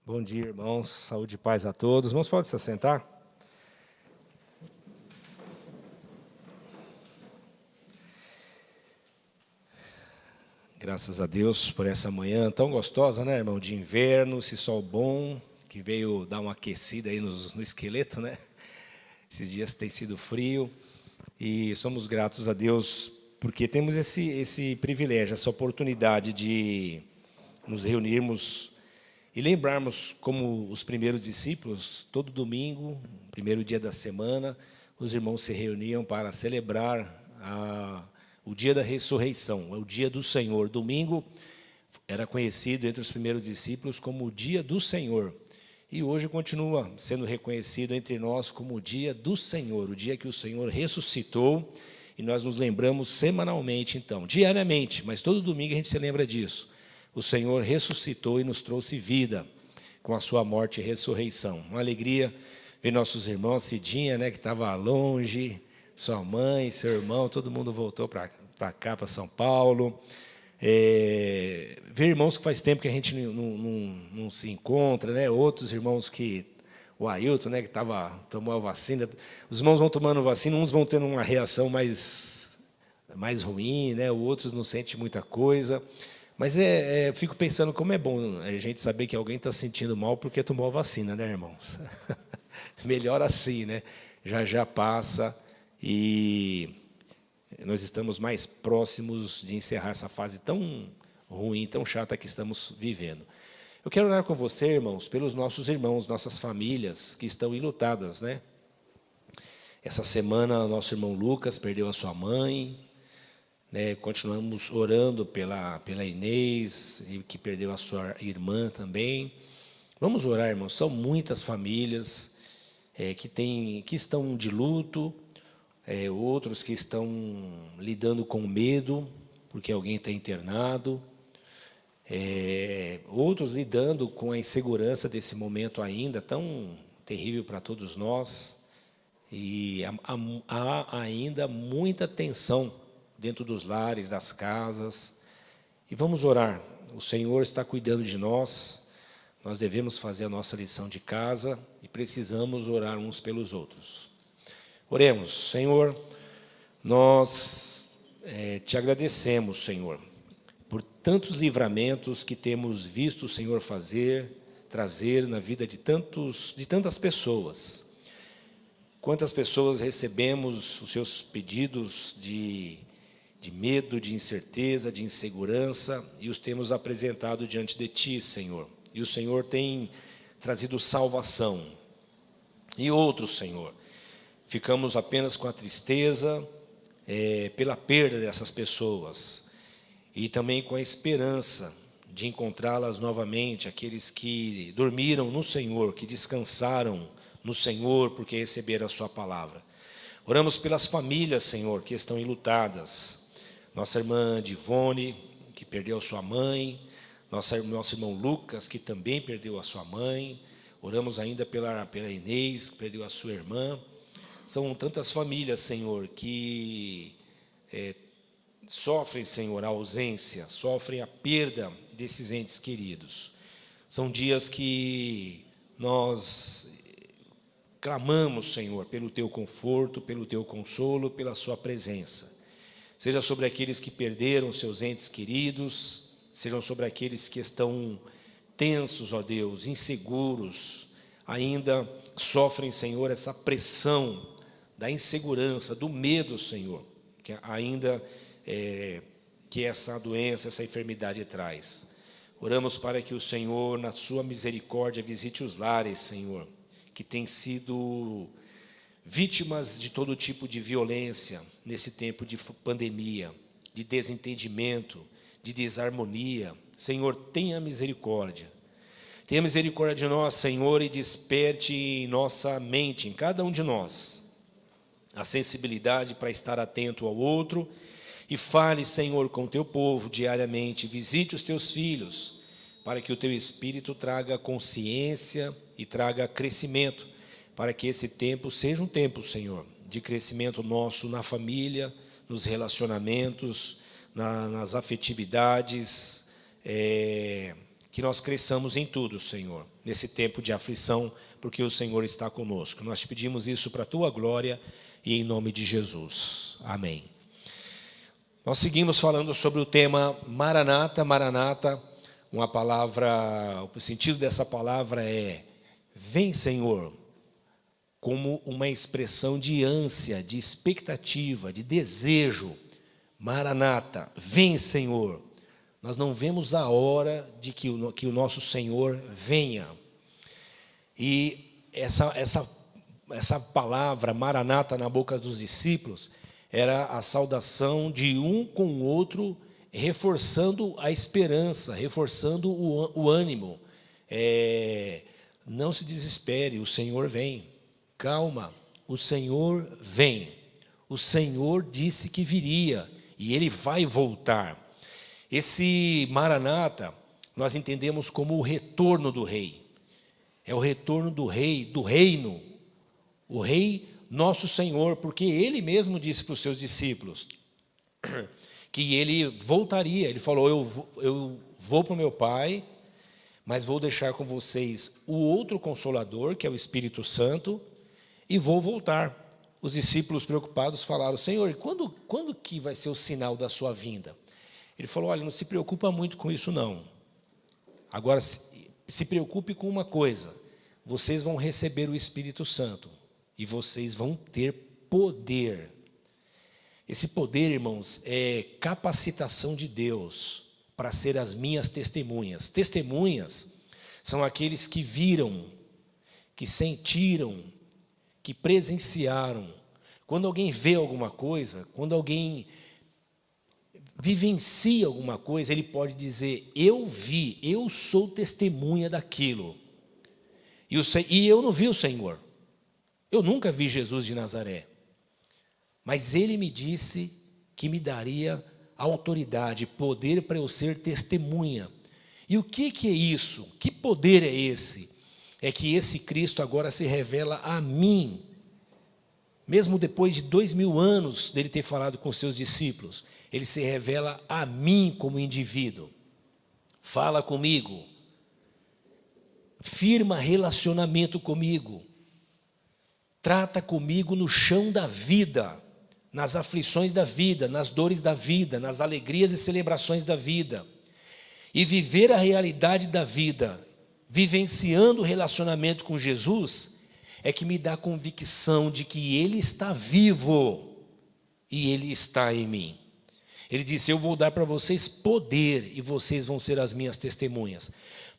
Bom dia, irmãos. Saúde e paz a todos. Irmãos, pode se assentar? Graças a Deus por essa manhã tão gostosa, né, irmão? De inverno, esse sol bom, que veio dar uma aquecida aí no esqueleto, né? Esses dias tem sido frio e somos gratos a Deus porque temos esse privilégio, essa oportunidade de nos reunirmos e lembrarmos como os primeiros discípulos, todo domingo, primeiro dia da semana, os irmãos se reuniam para celebrar o dia da ressurreição, o dia do Senhor. Domingo era conhecido entre os primeiros discípulos como o dia do Senhor. E hoje continua sendo reconhecido entre nós como o dia do Senhor, o dia que o Senhor ressuscitou. E nós nos lembramos semanalmente, então, diariamente, mas todo domingo a gente se lembra disso. O Senhor ressuscitou e nos trouxe vida com a sua morte e ressurreição. Uma alegria ver nossos irmãos, Cidinha, né, que estava longe, sua mãe, seu irmão, todo mundo voltou para cá, para São Paulo. Ver irmãos que faz tempo que a gente não se encontra, né? Outros irmãos que... O Ailton, né, que tomou a vacina. Os irmãos vão tomando vacina, uns vão tendo uma reação mais ruim, né? Outros não sentem muita coisa. Mas fico pensando como é bom a gente saber que alguém está se sentindo mal porque tomou a vacina, né, irmãos? Melhor assim, né? Já passa e nós estamos mais próximos de encerrar essa fase tão ruim, tão chata que estamos vivendo. Eu quero orar com você, irmãos, pelos nossos irmãos, nossas famílias que estão enlutadas, né? Essa semana, nosso irmão Lucas perdeu a sua mãe, né? Continuamos orando pela Inês, que perdeu a sua irmã também. Vamos orar, irmãos. São muitas famílias que estão de luto, outros que estão lidando com medo, porque alguém está internado, outros lidando com a insegurança desse momento ainda tão terrível para todos nós. E há ainda muita tensão dentro dos lares, das casas. E vamos orar. O Senhor está cuidando de nós. Nós devemos fazer a nossa lição de casa e precisamos orar uns pelos outros. Oremos. Senhor, nós te agradecemos, Senhor, por tantos livramentos que temos visto o Senhor trazer na vida de tantas pessoas. Quantas pessoas recebemos os seus pedidos de medo, de incerteza, de insegurança, e os temos apresentado diante de Ti, Senhor. E o Senhor tem trazido salvação. E outros, Senhor, ficamos apenas com a tristeza pela perda dessas pessoas, e também com a esperança de encontrá-las novamente, aqueles que dormiram no Senhor, que descansaram no Senhor, porque receberam a sua palavra. Oramos pelas famílias, Senhor, que estão enlutadas. Nossa irmã Divone, que perdeu a sua mãe, nosso irmão Lucas, que também perdeu a sua mãe. Oramos ainda pela Inês, que perdeu a sua irmã. São tantas famílias, Senhor, que sofrem, Senhor, a ausência, sofrem a perda desses entes queridos. São dias que nós clamamos, Senhor, pelo Teu conforto, pelo Teu consolo, pela Sua presença. Seja sobre aqueles que perderam seus entes queridos, sejam sobre aqueles que estão tensos, ó Deus, inseguros, ainda sofrem, Senhor, essa pressão da insegurança, do medo, Senhor, que ainda que essa doença, essa enfermidade traz. Oramos para que o Senhor, na sua misericórdia, visite os lares, Senhor, que têm sido vítimas de todo tipo de violência nesse tempo de pandemia, de desentendimento, de desarmonia. Senhor, tenha misericórdia. Tenha misericórdia de nós, Senhor, e desperte em nossa mente, em cada um de nós, a sensibilidade para estar atento ao outro. E fale, Senhor, com o Teu povo diariamente. Visite os Teus filhos, para que o Teu Espírito traga consciência e traga crescimento, para que esse tempo seja um tempo, Senhor, de crescimento nosso na família, nos relacionamentos, nas afetividades, que nós cresçamos em tudo, Senhor, nesse tempo de aflição, porque o Senhor está conosco. Nós te pedimos isso para a tua glória e em nome de Jesus. Amém. Nós seguimos falando sobre o tema Maranata. Maranata, uma palavra, o sentido dessa palavra é vem, Senhor, como uma expressão de ânsia, de expectativa, de desejo. Maranata, vem, Senhor. Nós não vemos a hora de que o nosso Senhor venha. E essa palavra, Maranata, na boca dos discípulos, era a saudação de um com o outro, reforçando a esperança, reforçando o ânimo. Não se desespere, o Senhor vem. Calma, o Senhor vem. O Senhor disse que viria e Ele vai voltar. Esse Maranata, nós entendemos como o retorno do rei. É o retorno do rei, do reino. O rei, nosso Senhor, porque Ele mesmo disse para os seus discípulos que Ele voltaria. Ele falou, eu vou para o meu Pai, mas vou deixar com vocês o outro Consolador, que é o Espírito Santo, e vou voltar. Os discípulos preocupados falaram, Senhor, quando que vai ser o sinal da sua vinda? Ele falou, olha, não se preocupa muito com isso não. Agora, se preocupe com uma coisa, vocês vão receber o Espírito Santo e vocês vão ter poder. Esse poder, irmãos, é capacitação de Deus para ser as minhas testemunhas. Testemunhas são aqueles que viram, que sentiram, que presenciaram. Quando alguém vê alguma coisa, quando alguém vivencia alguma coisa, ele pode dizer, eu vi, eu sou testemunha daquilo. E eu não vi o Senhor. Eu nunca vi Jesus de Nazaré. Mas Ele me disse que me daria autoridade, poder para eu ser testemunha. E o que é isso? Que poder é esse? É que esse Cristo agora se revela a mim. Mesmo depois de 2000 anos dele ter falado com seus discípulos, Ele se revela a mim como indivíduo. Fala comigo. Firma relacionamento comigo. Trata comigo no chão da vida, nas aflições da vida, nas dores da vida, nas alegrias e celebrações da vida. E viver a realidade da vida, vivenciando o relacionamento com Jesus, é que me dá convicção de que Ele está vivo e Ele está em mim. Ele disse, eu vou dar para vocês poder e vocês vão ser as minhas testemunhas.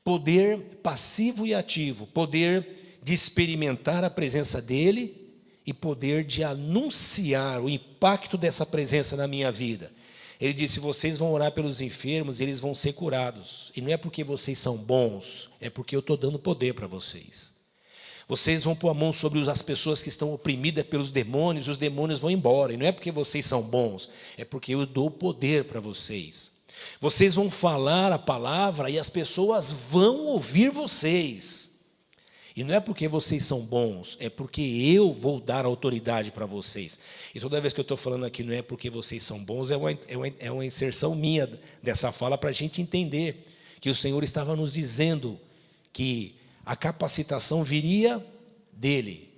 Poder passivo e ativo, poder de experimentar a presença dEle e poder de anunciar o impacto dessa presença na minha vida. Ele disse, vocês vão orar pelos enfermos e eles vão ser curados. E não é porque vocês são bons, é porque eu estou dando poder para vocês. Vocês vão pôr a mão sobre as pessoas que estão oprimidas pelos demônios, os demônios vão embora. E não é porque vocês são bons, é porque eu dou poder para vocês. Vocês vão falar a palavra e as pessoas vão ouvir vocês. E não é porque vocês são bons, é porque eu vou dar autoridade para vocês. E toda vez que eu estou falando aqui, não é porque vocês são bons, é uma inserção minha dessa fala para a gente entender que o Senhor estava nos dizendo que a capacitação viria dEle.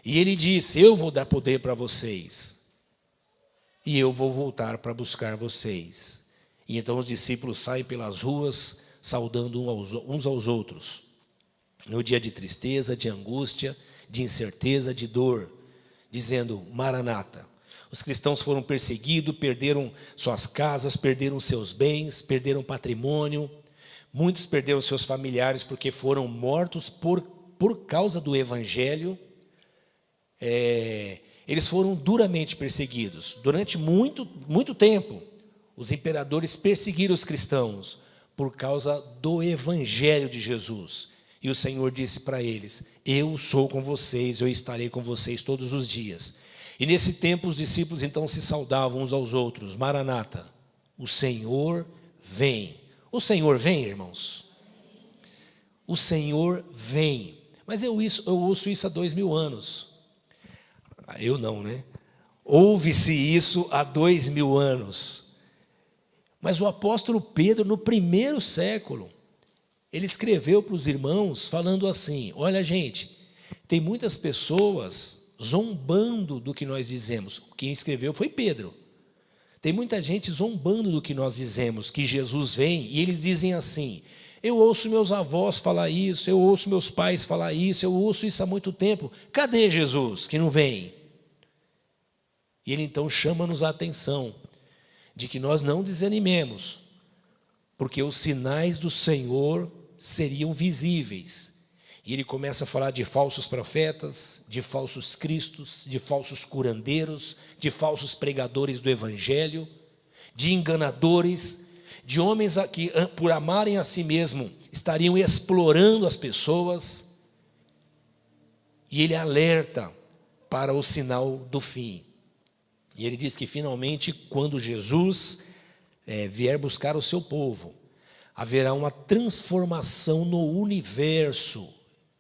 E Ele disse, eu vou dar poder para vocês. E eu vou voltar para buscar vocês. E então os discípulos saem pelas ruas, saudando uns aos outros. No dia de tristeza, de angústia, de incerteza, de dor, dizendo, Maranata. Os cristãos foram perseguidos, perderam suas casas, perderam seus bens, perderam patrimônio. Muitos perderam seus familiares porque foram mortos por causa do Evangelho. Eles foram duramente perseguidos. Durante muito tempo, os imperadores perseguiram os cristãos por causa do Evangelho de Jesus. E o Senhor disse para eles, eu sou com vocês, eu estarei com vocês todos os dias. E nesse tempo os discípulos então se saudavam uns aos outros, Maranata, o Senhor vem. O Senhor vem, irmãos? O Senhor vem. Mas eu ouço isso há 2000 anos. Eu não, né? Ouve-se isso há 2000 anos. Mas o apóstolo Pedro, no primeiro século, ele escreveu para os irmãos falando assim: olha, gente, tem muitas pessoas zombando do que nós dizemos. Quem escreveu foi Pedro. Tem muita gente zombando do que nós dizemos, que Jesus vem, e eles dizem assim: eu ouço meus avós falar isso, eu ouço meus pais falar isso, eu ouço isso há muito tempo. Cadê Jesus que não vem? E ele então chama-nos a atenção de que nós não desanimemos, porque os sinais do Senhor seriam visíveis. E ele começa a falar de falsos profetas, de falsos cristos, de falsos curandeiros, de falsos pregadores do evangelho, de enganadores, de homens que, por amarem a si mesmo, estariam explorando as pessoas. E ele alerta para o sinal do fim. E ele diz que finalmente, quando Jesus vier buscar o seu povo, haverá uma transformação no universo.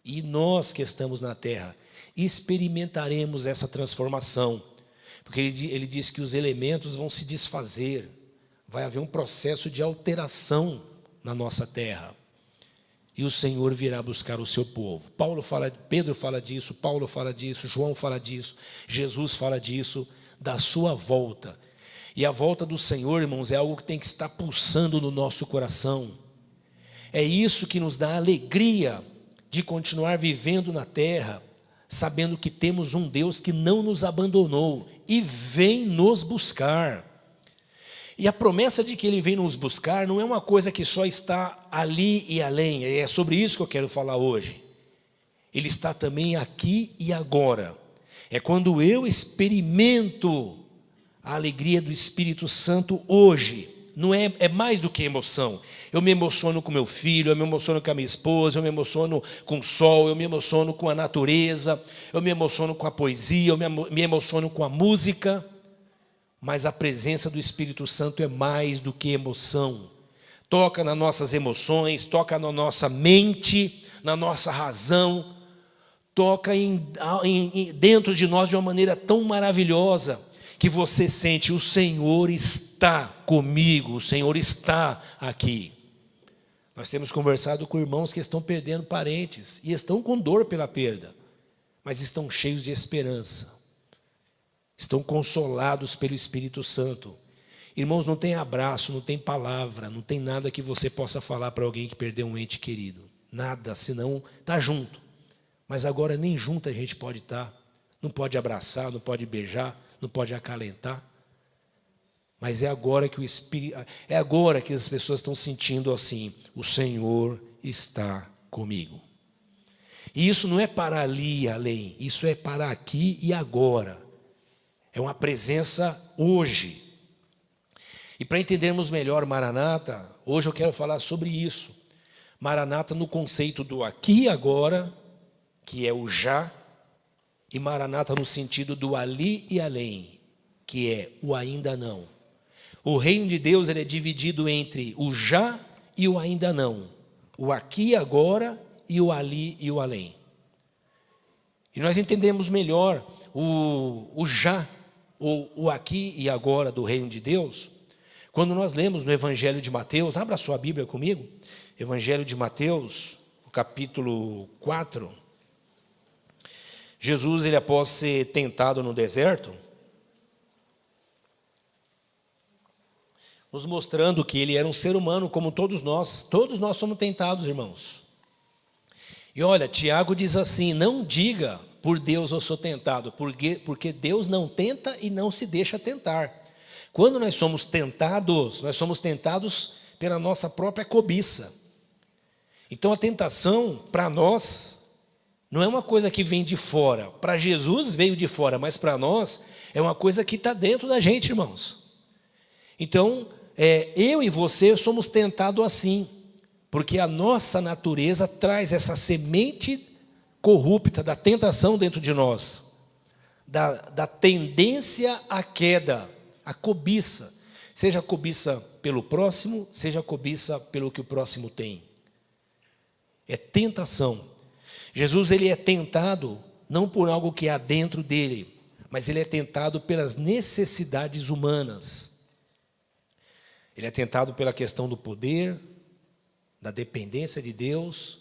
E nós que estamos na terra experimentaremos essa transformação, porque ele diz que os elementos vão se desfazer, vai haver um processo de alteração na nossa terra, e o Senhor virá buscar o seu povo. Pedro fala disso, Paulo fala disso, João fala disso, Jesus fala disso, da sua volta. E a volta do Senhor, irmãos, é algo que tem que estar pulsando no nosso coração. É isso que nos dá alegria de continuar vivendo na terra, sabendo que temos um Deus que não nos abandonou e vem nos buscar. E a promessa de que Ele vem nos buscar não é uma coisa que só está ali e além, é sobre isso que eu quero falar hoje. Ele está também aqui e agora. É quando eu experimento a alegria do Espírito Santo hoje. Não é mais do que emoção. Eu me emociono com meu filho, eu me emociono com a minha esposa, eu me emociono com o sol, eu me emociono com a natureza, eu me emociono com a poesia, eu me emociono com a música. Mas a presença do Espírito Santo é mais do que emoção. Toca nas nossas emoções, toca na nossa mente, na nossa razão, toca dentro de nós de uma maneira tão maravilhosa, que você sente: o Senhor está comigo, o Senhor está aqui. Nós temos conversado com irmãos que estão perdendo parentes, e estão com dor pela perda, mas estão cheios de esperança, estão consolados pelo Espírito Santo. Irmãos, não tem abraço, não tem palavra, não tem nada que você possa falar para alguém que perdeu um ente querido, nada, senão está junto. Mas agora nem junto a gente pode estar, não pode abraçar, não pode beijar, não pode acalentar. Mas é agora que as pessoas estão sentindo assim: o Senhor está comigo. E isso não é para ali e além, isso é para aqui e agora. É uma presença hoje. E para entendermos melhor Maranata, hoje eu quero falar sobre isso. Maranata no conceito do aqui e agora, que é o já, e Maranata no sentido do ali e além, que é o ainda não. O reino de Deus ele é dividido entre o já e o ainda não, o aqui e agora e o ali e o além. E nós entendemos melhor o já, ou o aqui e agora do reino de Deus, quando nós lemos no Evangelho de Mateus. Abra sua Bíblia comigo, Evangelho de Mateus, capítulo 4. Jesus, ele após ser tentado no deserto, nos mostrando que ele era um ser humano como todos nós somos tentados, irmãos. E olha, Tiago diz assim: não diga por Deus eu sou tentado, porque Deus não tenta e não se deixa tentar. Quando nós somos tentados pela nossa própria cobiça. Então a tentação para nós não é uma coisa que vem de fora. Para Jesus veio de fora, mas para nós é uma coisa que está dentro da gente, irmãos. Então, eu e você somos tentados assim, porque a nossa natureza traz essa semente corrupta da tentação dentro de nós, da tendência à queda, a cobiça, seja a cobiça pelo próximo, seja a cobiça pelo que o próximo tem. É tentação. Jesus ele é tentado não por algo que há dentro dele, mas ele é tentado pelas necessidades humanas. Ele é tentado pela questão do poder, da dependência de Deus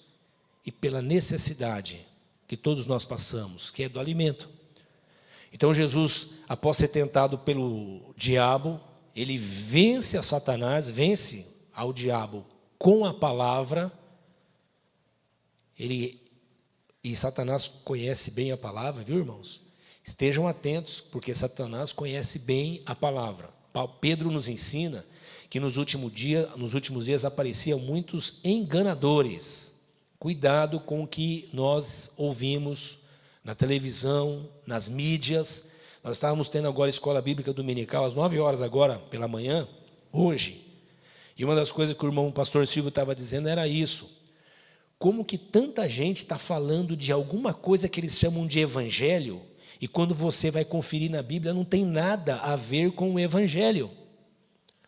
e pela necessidade que todos nós passamos, que é do alimento. Então Jesus, após ser tentado pelo diabo, ele vence a Satanás, vence ao diabo com a palavra. E Satanás conhece bem a palavra, viu, irmãos? Estejam atentos, porque Satanás conhece bem a palavra. Pedro nos ensina que nos últimos dias apareciam muitos enganadores. Cuidado com o que nós ouvimos na televisão, nas mídias. Nós estávamos tendo agora a escola bíblica dominical, às 9 horas agora, pela manhã, hoje. E uma das coisas que o irmão pastor Silvio estava dizendo era isso. Como que tanta gente está falando de alguma coisa que eles chamam de evangelho, e quando você vai conferir na Bíblia, não tem nada a ver com o evangelho.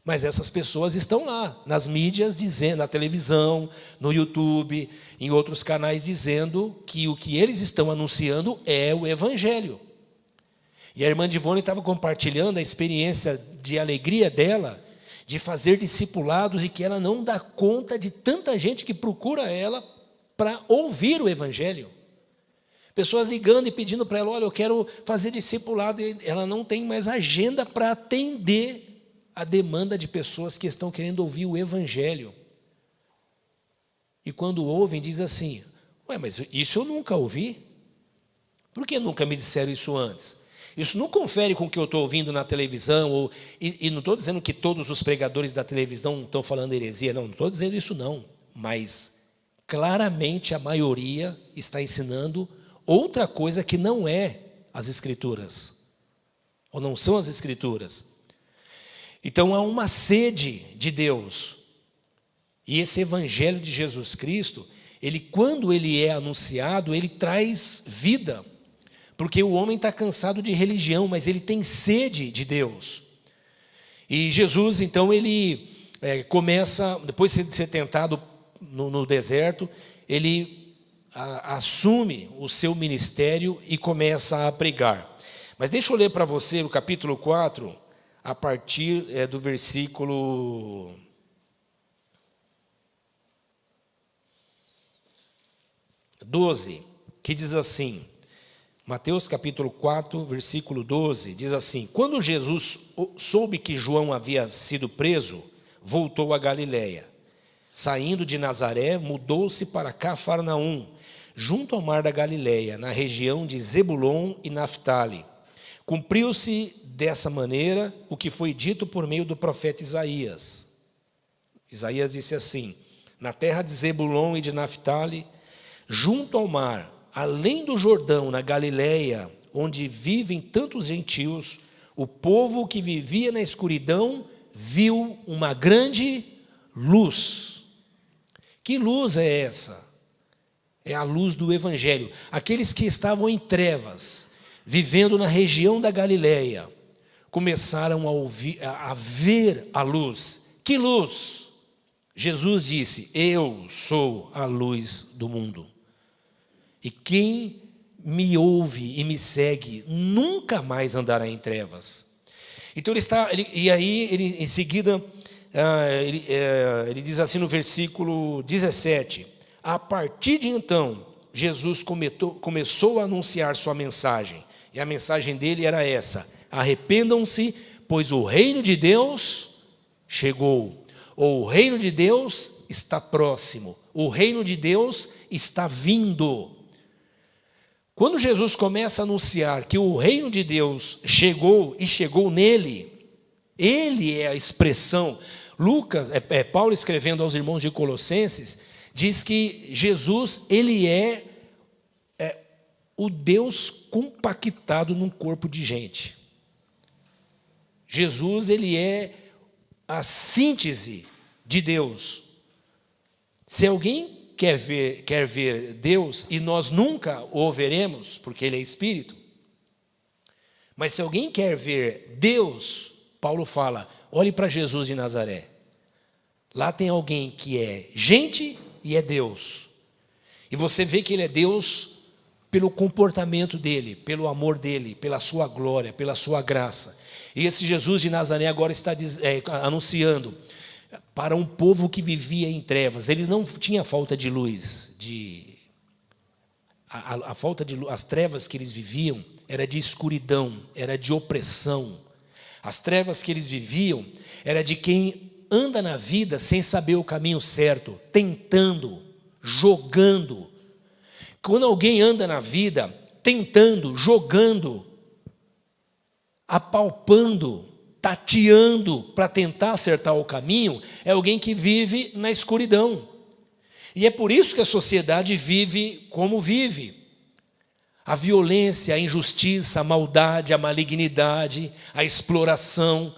Mas essas pessoas estão lá, nas mídias, dizendo, na televisão, no YouTube, em outros canais, dizendo que o que eles estão anunciando é o evangelho. E a irmã Divone estava compartilhando a experiência de alegria dela, de fazer discipulados, e que ela não dá conta de tanta gente que procura ela para ouvir o evangelho. Pessoas ligando e pedindo para ela, olha, eu quero fazer discipulado, e ela não tem mais agenda para atender a demanda de pessoas que estão querendo ouvir o evangelho. E quando ouvem, diz assim, ué, mas isso eu nunca ouvi? Por que nunca me disseram isso antes? Isso não confere com o que eu estou ouvindo na televisão, e não estou dizendo que todos os pregadores da televisão estão falando heresia, não estou dizendo isso não, mas claramente a maioria está ensinando outra coisa que não é as Escrituras, ou não são as Escrituras. Então há uma sede de Deus, e esse evangelho de Jesus Cristo, quando ele é anunciado, ele traz vida, porque o homem está cansado de religião, mas ele tem sede de Deus. E Jesus, então, ele começa, depois de ser tentado no deserto, ele assume o seu ministério e começa a pregar. Mas deixa eu ler para você o capítulo 4, a partir do versículo 12, que diz assim, Mateus capítulo 4, versículo 12, diz assim, quando Jesus soube que João havia sido preso, voltou a Galiléia. Saindo de Nazaré, mudou-se para Cafarnaum, junto ao mar da Galiléia, na região de Zebulon e Naftali. Cumpriu-se dessa maneira o que foi dito por meio do profeta Isaías. Isaías disse assim, na terra de Zebulon e de Naftali, junto ao mar, além do Jordão, na Galiléia, onde vivem tantos gentios, o povo que vivia na escuridão viu uma grande luz. Que luz é essa? É a luz do evangelho. Aqueles que estavam em trevas, vivendo na região da Galiléia, começaram a ver a luz. Que luz? Jesus disse, eu sou a luz do mundo. E quem me ouve e me segue nunca mais andará em trevas. Então ele em seguida, ele diz assim no versículo 17, a partir de então, Jesus começou a anunciar sua mensagem. E a mensagem dele era essa, arrependam-se, pois o reino de Deus chegou. Ou o reino de Deus está próximo. O reino de Deus está vindo. Quando Jesus começa a anunciar que o reino de Deus chegou e chegou nele, ele é a expressão. Paulo escrevendo aos irmãos de Colossenses, diz que Jesus, ele é o Deus compactado num corpo de gente. Jesus, ele é a síntese de Deus. Se alguém quer ver Deus, e nós nunca o veremos, porque ele é Espírito, mas se alguém quer ver Deus, Paulo fala, olhe para Jesus de Nazaré. Lá tem alguém que é gente e é Deus. E você vê que ele é Deus pelo comportamento dele, pelo amor dele, pela sua glória, pela sua graça. E esse Jesus de Nazaré agora está anunciando, para um povo que vivia em trevas. Eles não tinham falta de luz, a falta de luz, as trevas que eles viviam era de escuridão, era de opressão. As trevas que eles viviam era de quem anda na vida sem saber o caminho certo, tentando, jogando. Quando alguém anda na vida tentando, jogando, apalpando, tateando para tentar acertar o caminho, é alguém que vive na escuridão. E é por isso que a sociedade vive como vive. A violência, a injustiça, a maldade, a malignidade, a exploração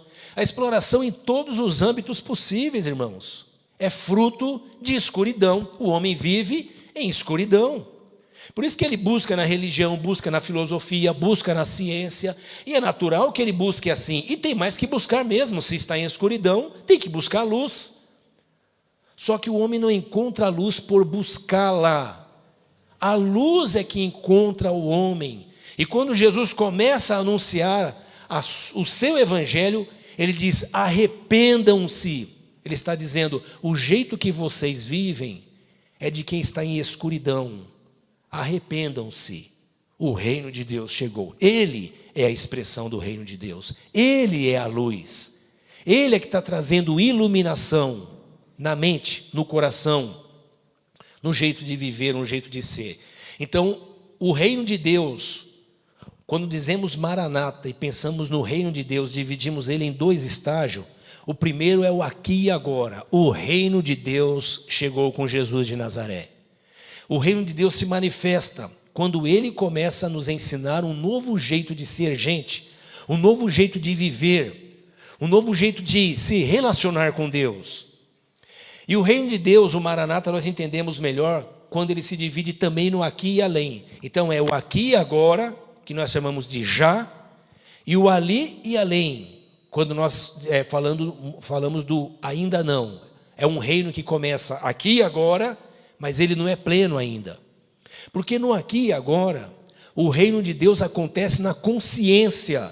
em todos os âmbitos possíveis, irmãos. É fruto de escuridão. O homem vive em escuridão. Por isso que ele busca na religião, busca na filosofia, busca na ciência, e é natural que ele busque assim. E tem mais que buscar mesmo, se está em escuridão, tem que buscar luz. Só que o homem não encontra a luz por buscá-la. A luz é que encontra o homem. E quando Jesus começa a anunciar o seu evangelho, ele diz: arrependam-se. Ele está dizendo: o jeito que vocês vivem é de quem está em escuridão. Arrependam-se. O reino de Deus chegou. Ele é a expressão do reino de Deus. Ele é a luz. Ele é que está trazendo iluminação na mente, no coração, no jeito de viver, no jeito de ser. Então, o reino de Deus, quando dizemos Maranata e pensamos no reino de Deus, dividimos ele em dois estágios. O primeiro é o aqui e agora. O reino de Deus chegou com Jesus de Nazaré. O reino de Deus se manifesta quando ele começa a nos ensinar um novo jeito de ser gente, um novo jeito de viver, um novo jeito de se relacionar com Deus. E o reino de Deus, o Maranata, nós entendemos melhor quando ele se divide também no aqui e além. Então é o aqui e agora, que nós chamamos de já, e o ali e além, quando nós falamos do ainda não. É um reino que começa aqui e agora, mas ele não é pleno ainda. Porque no aqui e agora, o reino de Deus acontece na consciência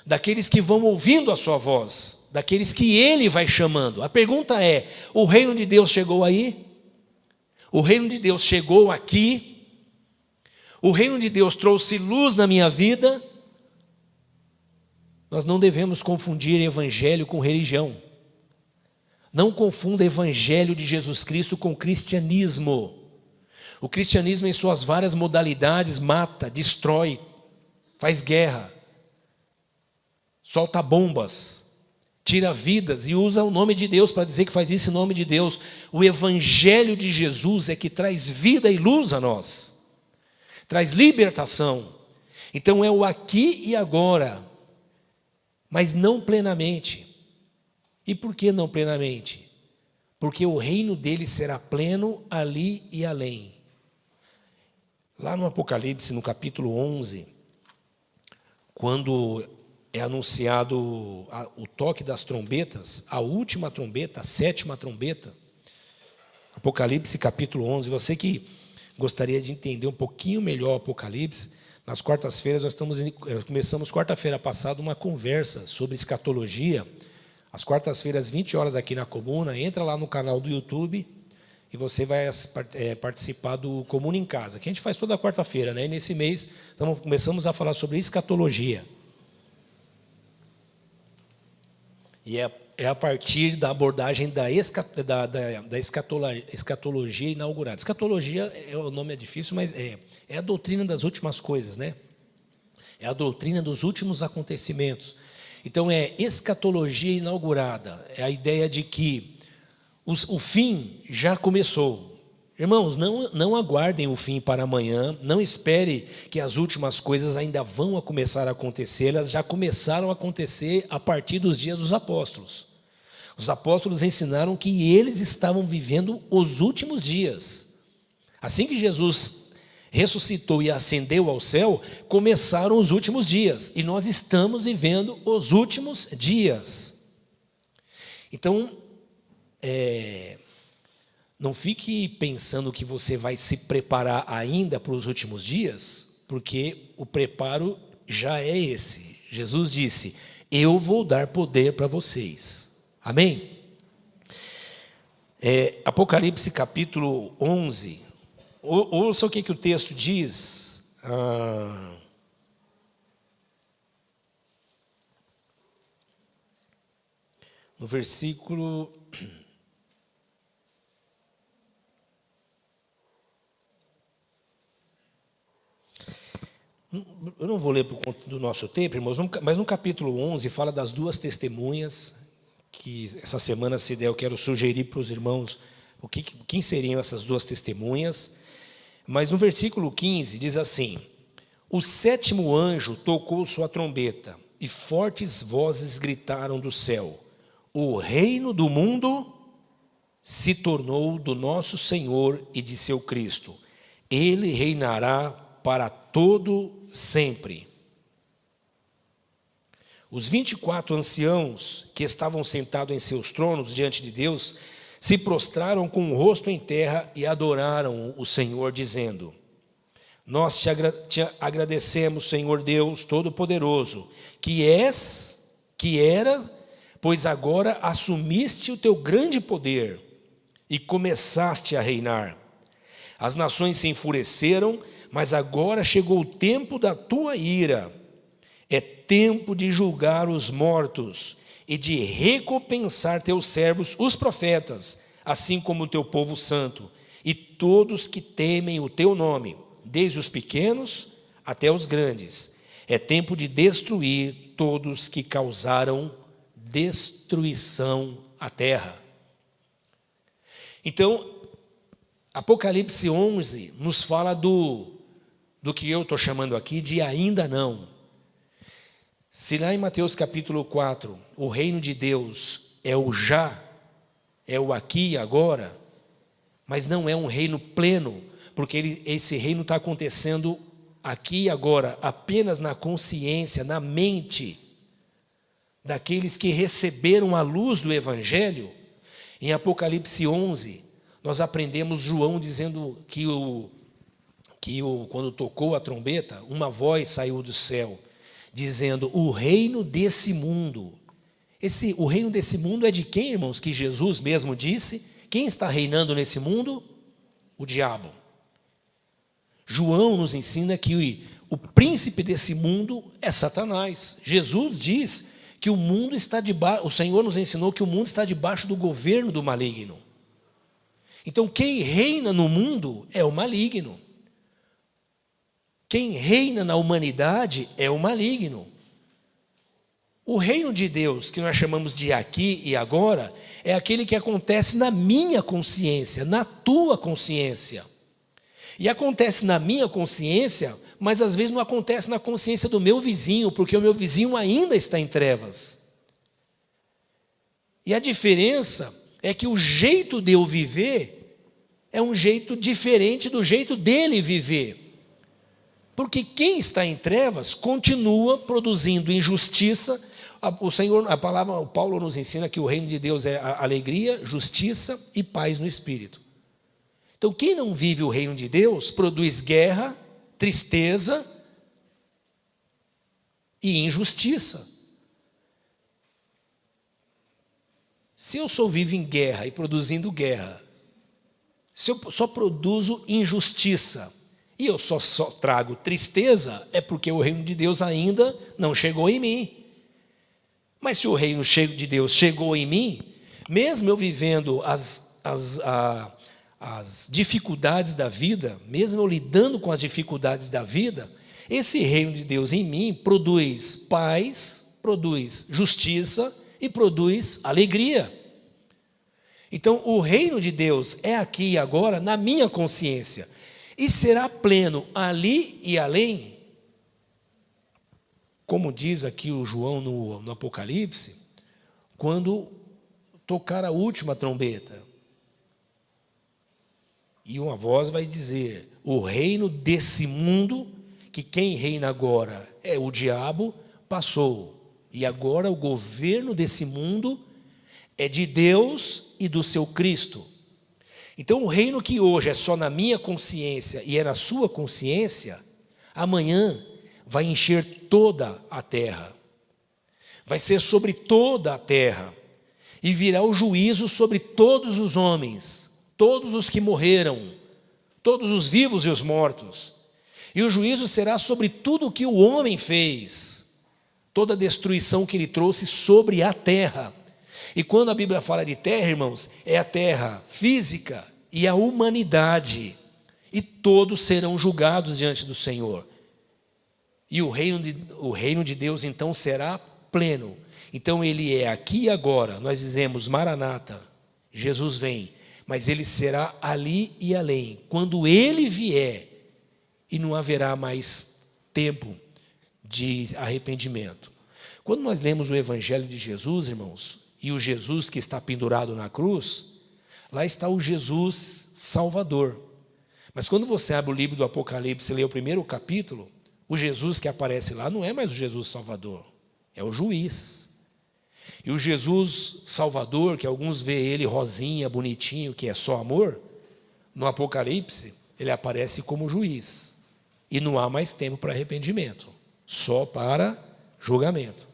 daqueles que vão ouvindo a sua voz, daqueles que ele vai chamando. A pergunta é: o reino de Deus chegou aí? O reino de Deus chegou aqui? O reino de Deus trouxe luz na minha vida? Nós não devemos confundir evangelho com religião. Não confunda evangelho de Jesus Cristo com cristianismo. O cristianismo, em suas várias modalidades, mata, destrói, faz guerra, solta bombas, tira vidas e usa o nome de Deus para dizer que faz isso em nome de Deus. O evangelho de Jesus é que traz vida e luz a nós, traz libertação. Então é o aqui e agora, mas não plenamente. E por que não plenamente? Porque o reino dele será pleno ali e além. Lá no Apocalipse, no capítulo 11, quando é anunciado o toque das trombetas, a última trombeta, a sétima trombeta, Apocalipse capítulo 11, você que gostaria de entender um pouquinho melhor o Apocalipse, nas quartas-feiras nós começamos quarta-feira passada uma conversa sobre escatologia. Às quartas-feiras, 20 horas aqui na Comuna, entra lá no canal do YouTube e você vai participar do Comuna em Casa, que a gente faz toda quarta-feira, né? E nesse mês começamos a falar sobre escatologia. E é a partir da abordagem da escatologia inaugurada. Escatologia, o nome é difícil, mas é a doutrina das últimas coisas, né? É a doutrina dos últimos acontecimentos. Então é escatologia inaugurada, é a ideia de que o fim já começou. Irmãos, não aguardem o fim para amanhã, não espere que as últimas coisas ainda vão começar a acontecer, elas já começaram a acontecer a partir dos dias dos apóstolos. Os apóstolos ensinaram que eles estavam vivendo os últimos dias. Assim que Jesus ressuscitou e ascendeu ao céu, começaram os últimos dias, e nós estamos vivendo os últimos dias. Então, não fique pensando que você vai se preparar ainda para os últimos dias, porque o preparo já é esse. Jesus disse: eu vou dar poder para vocês. Amém? Apocalipse capítulo 11. Ouça o que o texto diz. No versículo... Eu não vou ler por conta do nosso tempo, irmãos, mas no capítulo 11 fala das duas testemunhas, que essa semana, se der, eu quero sugerir para os irmãos quem seriam essas duas testemunhas. Mas no versículo 15 diz assim: o sétimo anjo tocou sua trombeta, e fortes vozes gritaram do céu: o reino do mundo se tornou do nosso Senhor e de seu Cristo. Ele reinará para todo sempre. Os 24 anciãos que estavam sentados em seus tronos diante de Deus se prostraram com o rosto em terra e adoraram o Senhor, dizendo: nós te agradecemos, Senhor Deus Todo-Poderoso, que era, pois agora assumiste o teu grande poder e começaste a reinar. As nações se enfureceram, mas agora chegou o tempo da tua ira. É tempo de julgar os mortos e de recompensar teus servos, os profetas, assim como o teu povo santo, e todos que temem o teu nome, desde os pequenos até os grandes. É tempo de destruir todos que causaram destruição à terra. Então, Apocalipse 11 nos fala do que eu estou chamando aqui de ainda não. Se lá em Mateus capítulo 4, o reino de Deus é o já, é o aqui e agora, mas não é um reino pleno, porque esse reino está acontecendo aqui e agora, apenas na consciência, na mente daqueles que receberam a luz do Evangelho. Em Apocalipse 11, nós aprendemos João dizendo que quando tocou a trombeta, uma voz saiu do céu, dizendo: o reino desse mundo. O reino desse mundo é de quem, irmãos? Que Jesus mesmo disse. Quem está reinando nesse mundo? O diabo. João nos ensina que o príncipe desse mundo é Satanás. Jesus diz que o mundo está debaixo, o Senhor nos ensinou que o mundo está debaixo do governo do maligno. Então, quem reina no mundo é o maligno. Quem reina na humanidade é o maligno. O reino de Deus, que nós chamamos de aqui e agora, é aquele que acontece na minha consciência, na tua consciência. E acontece na minha consciência, mas às vezes não acontece na consciência do meu vizinho, porque o meu vizinho ainda está em trevas. E a diferença é que o jeito de eu viver é um jeito diferente do jeito dele viver. Porque quem está em trevas continua produzindo injustiça. O Paulo nos ensina que o reino de Deus é alegria, justiça e paz no Espírito. Então, quem não vive o reino de Deus produz guerra, tristeza e injustiça. Se eu só vivo em guerra e produzindo guerra, se eu só produzo injustiça e eu só trago tristeza, é porque o reino de Deus ainda não chegou em mim. Mas se o reino de Deus chegou em mim, mesmo eu vivendo as dificuldades da vida, mesmo eu lidando com as dificuldades da vida, esse reino de Deus em mim produz paz, produz justiça e produz alegria. Então, o reino de Deus é aqui e agora na minha consciência. E será pleno ali e além, como diz aqui o João no Apocalipse, quando tocar a última trombeta. E uma voz vai dizer: o reino desse mundo, que quem reina agora é o diabo, passou. E agora o governo desse mundo é de Deus e do seu Cristo. Então o reino que hoje é só na minha consciência e é na sua consciência, amanhã vai encher toda a terra. Vai ser sobre toda a terra. E virá o juízo sobre todos os homens, todos os que morreram, todos os vivos e os mortos. E o juízo será sobre tudo o que o homem fez, toda a destruição que ele trouxe sobre a terra. E quando a Bíblia fala de terra, irmãos, é a terra física e a humanidade. E todos serão julgados diante do Senhor. E o reino de Deus então será pleno. Então ele é aqui e agora. Nós dizemos Maranata, Jesus vem. Mas ele será ali e além. Quando ele vier, e não haverá mais tempo de arrependimento. Quando nós lemos o Evangelho de Jesus, irmãos, e o Jesus que está pendurado na cruz, lá está o Jesus Salvador. Mas quando você abre o livro do Apocalipse e lê o primeiro capítulo, o Jesus que aparece lá não é mais o Jesus Salvador, é o juiz. E o Jesus Salvador, que alguns veem ele rosinha, bonitinho, que é só amor, no Apocalipse, ele aparece como juiz. E não há mais tempo para arrependimento, só para julgamento.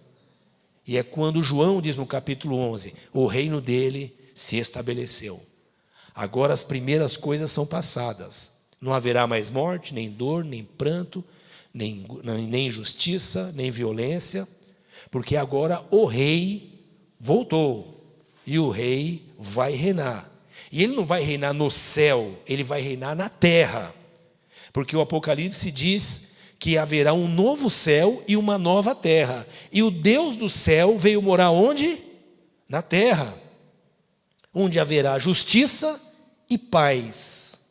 E é quando João diz no capítulo 11, o reino dele se estabeleceu. Agora as primeiras coisas são passadas. Não haverá mais morte, nem dor, nem pranto, nem injustiça, nem violência, porque agora o rei voltou e o rei vai reinar. E ele não vai reinar no céu, ele vai reinar na terra. Porque o Apocalipse diz que haverá um novo céu e uma nova terra. E o Deus do céu veio morar onde? Na terra. Onde haverá justiça e paz.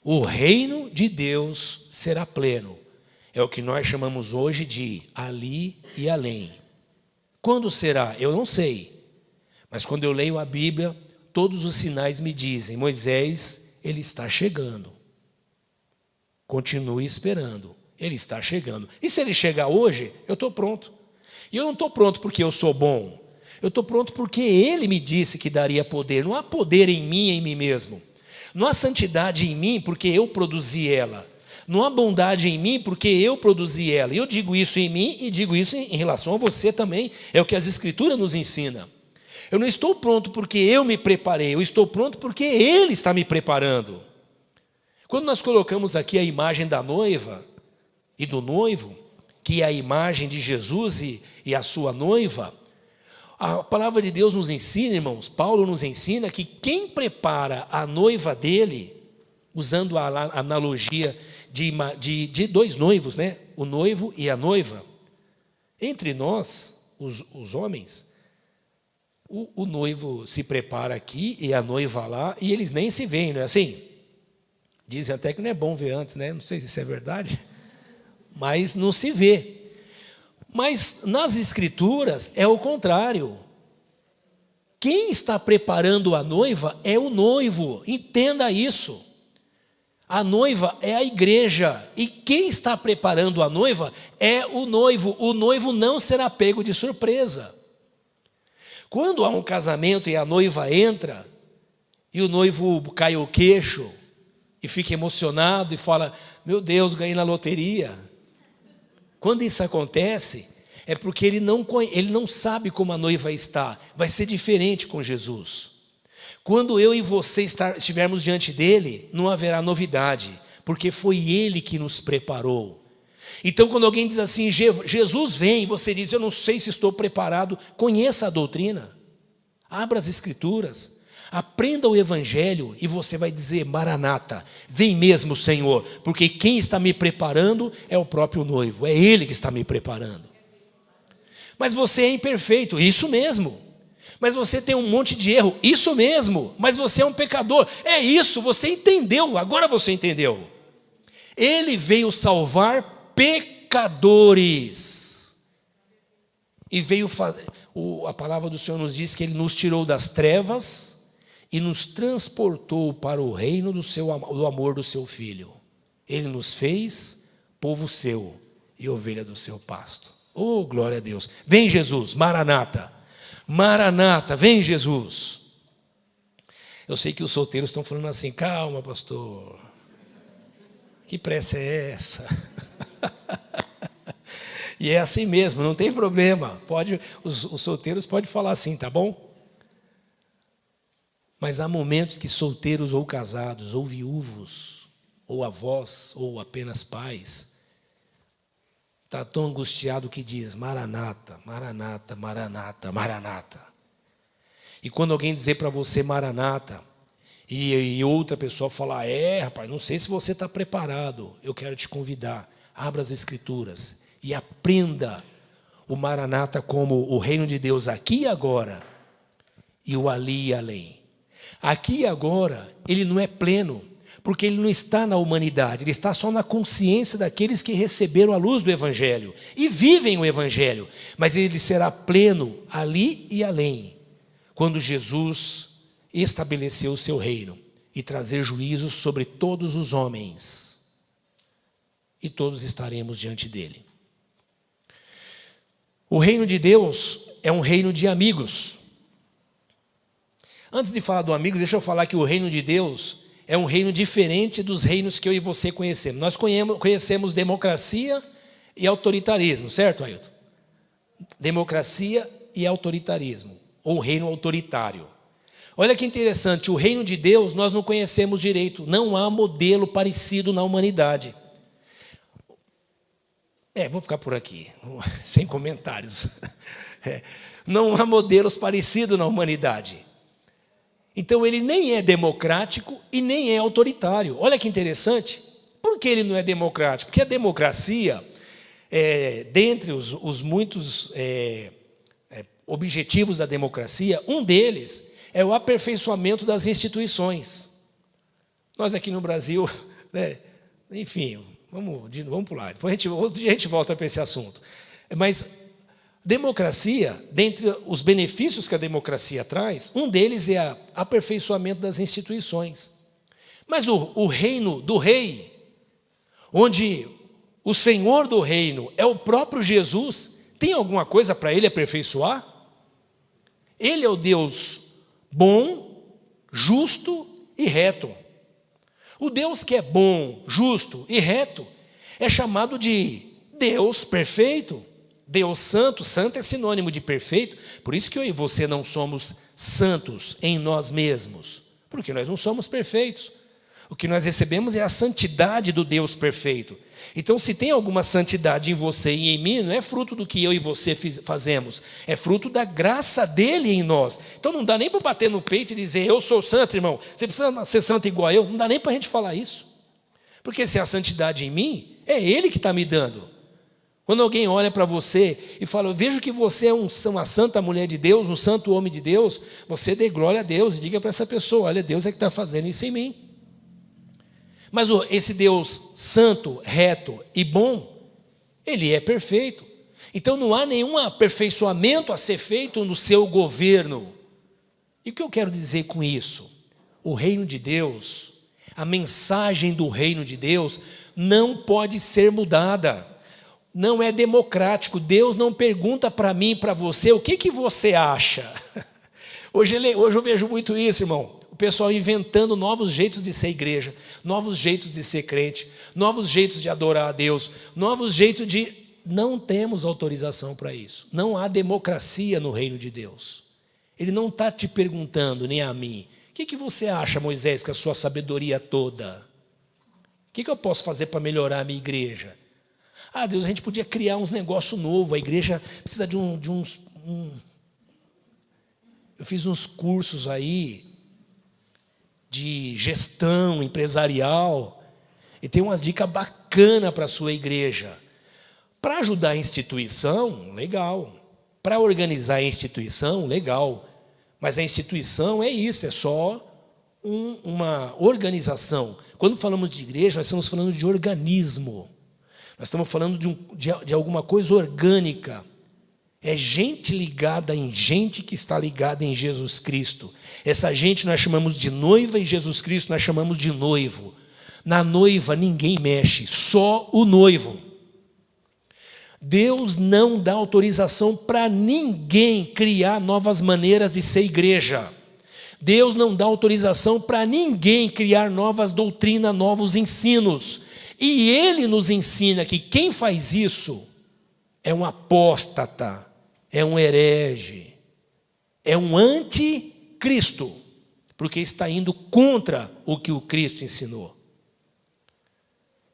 O reino de Deus será pleno. É o que nós chamamos hoje de ali e além. Quando será? Eu não sei. Mas quando eu leio a Bíblia, todos os sinais me dizem, Moisés, ele está chegando. Continue esperando, ele está chegando. E se ele chegar hoje, eu estou pronto. E eu não estou pronto porque eu sou bom. Eu estou pronto porque ele me disse que daria poder. Não há poder em mim mesmo. Não há santidade em mim porque eu produzi ela. Não há bondade em mim porque eu produzi ela. E eu digo isso em mim e digo isso em relação a você também. É o que as Escrituras nos ensinam. Eu não estou pronto porque eu me preparei. Eu estou pronto porque ele está me preparando. Quando nós colocamos aqui a imagem da noiva e do noivo, que é a imagem de Jesus e a sua noiva, a palavra de Deus nos ensina, irmãos, Paulo nos ensina que quem prepara a noiva dele, usando a analogia de dois noivos, né? O noivo e a noiva, entre nós, os homens, o noivo se prepara aqui e a noiva lá, e eles nem se veem, não é assim? Dizem até que não é bom ver antes, né? Não sei se isso é verdade, mas não se vê. Mas nas Escrituras é o contrário. Quem está preparando a noiva é o noivo, entenda isso. A noiva é a igreja, e quem está preparando a noiva é o noivo. O noivo não será pego de surpresa. Quando há um casamento e a noiva entra, e o noivo cai o queixo, e fica emocionado e fala, meu Deus, ganhei na loteria. Quando isso acontece, é porque ele não sabe como a noiva está. Vai ser diferente com Jesus. Quando eu e você estivermos diante dele, não haverá novidade, porque foi ele que nos preparou. Então quando alguém diz assim, Jesus vem, e você diz, eu não sei se estou preparado, conheça a doutrina. Abra as Escrituras. Aprenda o Evangelho e você vai dizer, Maranata, vem mesmo, Senhor, porque quem está me preparando é o próprio noivo, é Ele que está me preparando. Mas você é imperfeito, isso mesmo. Mas você tem um monte de erro, isso mesmo. Mas você é um pecador, é isso, você entendeu, agora você entendeu. Ele veio salvar pecadores. E veio fazer, a palavra do Senhor nos diz que Ele nos tirou das trevas e nos transportou para o reino do amor do seu Filho. Ele nos fez povo seu e ovelha do seu pasto. Oh, glória a Deus. Vem Jesus, Maranata. Maranata, vem Jesus. Eu sei que os solteiros estão falando assim, calma, pastor. Que pressa é essa? E é assim mesmo, não tem problema. Os solteiros podem falar assim, tá bom? Mas há momentos que solteiros ou casados, ou viúvos, ou avós, ou apenas pais, está tão angustiado que diz, Maranata, Maranata, Maranata, Maranata. E quando alguém dizer para você Maranata, e outra pessoa falar, rapaz, não sei se você está preparado, eu quero te convidar, abra as Escrituras e aprenda o Maranata como o reino de Deus aqui e agora, e o ali e além. Aqui e agora, ele não é pleno, porque ele não está na humanidade, ele está só na consciência daqueles que receberam a luz do Evangelho e vivem o Evangelho, mas ele será pleno ali e além, quando Jesus estabeleceu o seu reino e trazer juízo sobre todos os homens, e todos estaremos diante dele. O reino de Deus é um reino de amigos. Antes de falar do amigo, deixa eu falar que o reino de Deus é um reino diferente dos reinos que eu e você conhecemos. Nós conhecemos democracia e autoritarismo, certo, Ailton? Democracia e autoritarismo, ou reino autoritário. Olha que interessante, o reino de Deus nós não conhecemos direito, não há modelo parecido na humanidade. Vou ficar por aqui, sem comentários. Não há modelos parecidos na humanidade. Então ele nem é democrático e nem é autoritário. Olha que interessante. Por que ele não é democrático? Porque a democracia, dentre os muitos objetivos da democracia, um deles é o aperfeiçoamento das instituições. Nós aqui no Brasil, enfim, vamos pular. Depois outro dia a gente volta para esse assunto. Mas democracia, dentre os benefícios que a democracia traz, um deles é o aperfeiçoamento das instituições. Mas o reino do rei, onde o Senhor do reino é o próprio Jesus, tem alguma coisa para ele aperfeiçoar? Ele é o Deus bom, justo e reto. O Deus que é bom, justo e reto é chamado de Deus perfeito, Deus santo. Santo é sinônimo de perfeito, por isso que eu e você não somos santos em nós mesmos, porque nós não somos perfeitos. O que nós recebemos é a santidade do Deus perfeito. Então, se tem alguma santidade em você e em mim, não é fruto do que eu e você fazemos, é fruto da graça dele em nós. Então, não dá nem para bater no peito e dizer, eu sou santo, irmão, você precisa ser santo igual a eu. Não dá nem para a gente falar isso. Porque se a santidade em mim, é ele que está me dando. Quando alguém olha para você e fala, eu vejo que você é uma santa mulher de Deus, um santo homem de Deus, você dê glória a Deus e diga para essa pessoa, olha, Deus é que está fazendo isso em mim. Mas esse Deus santo, reto e bom, ele é perfeito. Então não há nenhum aperfeiçoamento a ser feito no seu governo. E o que eu quero dizer com isso? O reino de Deus, a mensagem do reino de Deus não pode ser mudada. Não é democrático. Deus não pergunta para mim e para você o que você acha. Hoje eu vejo muito isso, irmão. O pessoal inventando novos jeitos de ser igreja, novos jeitos de ser crente, novos jeitos de adorar a Deus, novos jeitos de... Não temos autorização para isso. Não há democracia no reino de Deus. Ele não está te perguntando, nem a mim, o que você acha, Moisés, com a sua sabedoria toda? O que eu posso fazer para melhorar a minha igreja? Ah, Deus, a gente podia criar uns negócios novos, a igreja precisa de uns... Eu fiz uns cursos aí, de gestão empresarial, e tem umas dicas bacanas para a sua igreja. Para ajudar a instituição, legal. Para organizar a instituição, legal. Mas a instituição é isso, é só uma organização. Quando falamos de igreja, nós estamos falando de organismo. Nós estamos falando de alguma coisa orgânica. É gente ligada em gente que está ligada em Jesus Cristo. Essa gente nós chamamos de noiva e Jesus Cristo nós chamamos de noivo. Na noiva ninguém mexe, só o noivo. Deus não dá autorização para ninguém criar novas maneiras de ser igreja. Deus não dá autorização para ninguém criar novas doutrinas, novos ensinos. E Ele nos ensina que quem faz isso é um apóstata, é um herege, é um anticristo, porque está indo contra o que o Cristo ensinou.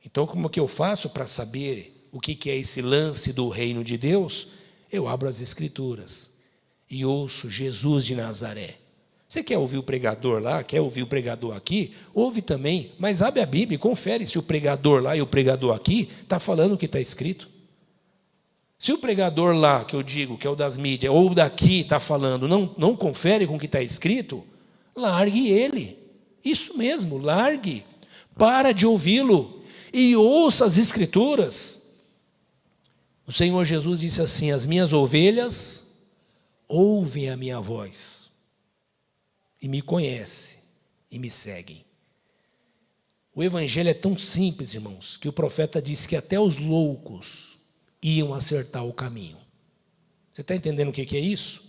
Então, como que eu faço para saber o que é esse lance do reino de Deus? Eu abro as Escrituras e ouço Jesus de Nazaré. Você quer ouvir o pregador lá, quer ouvir o pregador aqui? Ouve também, mas abre a Bíblia e confere se o pregador lá e o pregador aqui está falando o que está escrito. Se o pregador lá, que eu digo, que é o das mídias, ou daqui está falando, não confere com o que está escrito, largue ele. Isso mesmo, largue. Para de ouvi-lo e ouça as Escrituras. O Senhor Jesus disse assim: as minhas ovelhas ouvem a minha voz e me conhecem e me seguem. O evangelho é tão simples, irmãos, que o profeta disse que até os loucos iam acertar o caminho. Você está entendendo o que é isso?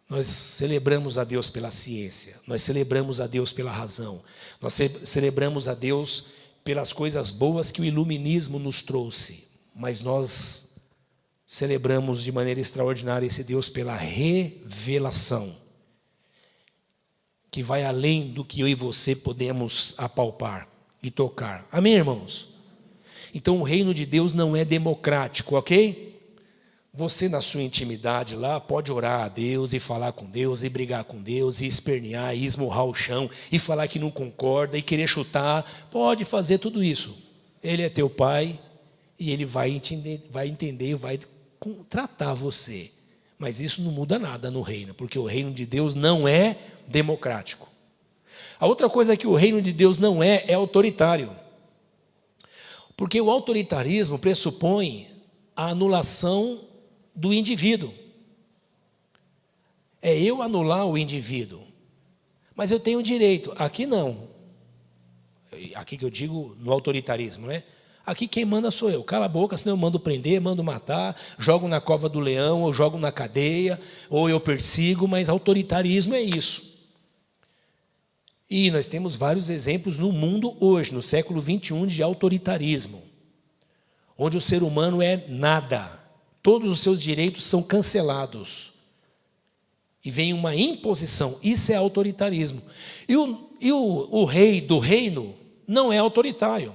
Nós celebramos a Deus pela ciência, nós celebramos a Deus pela razão, nós celebramos a Deus pelas coisas boas que o iluminismo nos trouxe, mas nós celebramos de maneira extraordinária esse Deus pela revelação, que vai além do que eu e você podemos apalpar e tocar. Amém, irmãos? Então o reino de Deus não é democrático, ok? Você na sua intimidade lá pode orar a Deus e falar com Deus e brigar com Deus e espernear e esmurrar o chão e falar que não concorda e querer chutar, pode fazer tudo isso. Ele é teu pai e ele vai entender e vai tratar você. Mas isso não muda nada no reino, porque o reino de Deus não é democrático. A outra coisa que o reino de Deus não é autoritário. Porque o autoritarismo pressupõe a anulação do indivíduo. É eu anular o indivíduo. Mas eu tenho direito. Aqui não. Aqui que eu digo no autoritarismo, né? Aqui quem manda sou eu. Cala a boca, senão eu mando prender, mando matar, jogo na cova do leão, ou jogo na cadeia, ou eu persigo, mas autoritarismo é isso. E nós temos vários exemplos no mundo hoje, no século 21, de autoritarismo, onde o ser humano é nada. Todos os seus direitos são cancelados. E vem uma imposição. Isso é autoritarismo. E o rei do reino não é autoritário.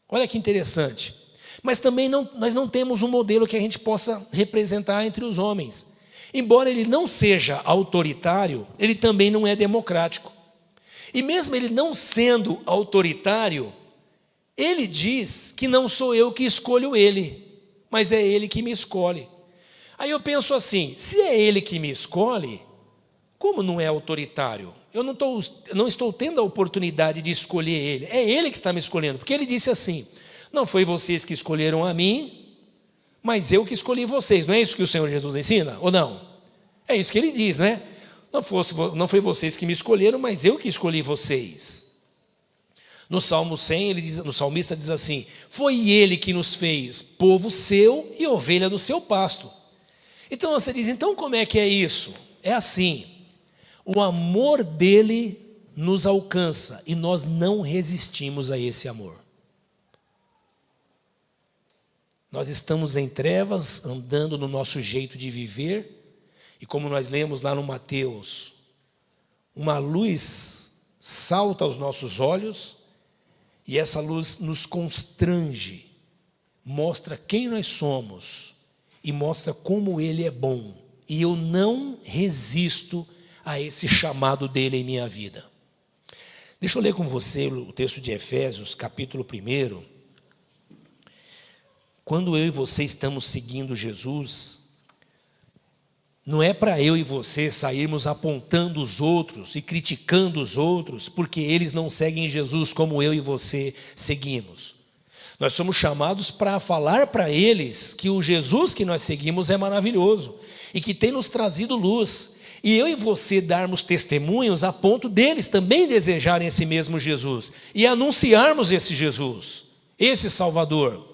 Olha que interessante. Mas também nós não temos um modelo que a gente possa representar entre os homens. Embora ele não seja autoritário, ele também não é democrático. E mesmo ele não sendo autoritário, ele diz que não sou eu que escolho ele, mas é ele que me escolhe. Aí eu penso assim, se é ele que me escolhe, como não é autoritário? Eu não estou tendo a oportunidade de escolher ele, é ele que está me escolhendo, porque ele disse assim, não foi vocês que escolheram a mim, mas eu que escolhi vocês. Não é isso que o Senhor Jesus ensina? Ou não? É isso que ele diz, né? Não foi vocês que me escolheram, mas eu que escolhi vocês. No Salmo 100, o salmista diz assim, foi ele que nos fez povo seu e ovelha do seu pasto. Então você diz, então como é que é isso? É assim, o amor dele nos alcança e nós não resistimos a esse amor. Nós estamos em trevas, andando no nosso jeito de viver, e como nós lemos lá no Mateus, uma luz salta aos nossos olhos, e essa luz nos constrange, mostra quem nós somos, e mostra como Ele é bom, e eu não resisto a esse chamado dEle em minha vida. Deixa eu ler com você o texto de Efésios, capítulo 1. Quando eu e você estamos seguindo Jesus, não é para eu e você sairmos apontando os outros e criticando os outros, porque eles não seguem Jesus como eu e você seguimos. Nós somos chamados para falar para eles que o Jesus que nós seguimos é maravilhoso e que tem nos trazido luz. E eu e você darmos testemunhos a ponto deles também desejarem esse mesmo Jesus e anunciarmos esse Jesus, esse Salvador.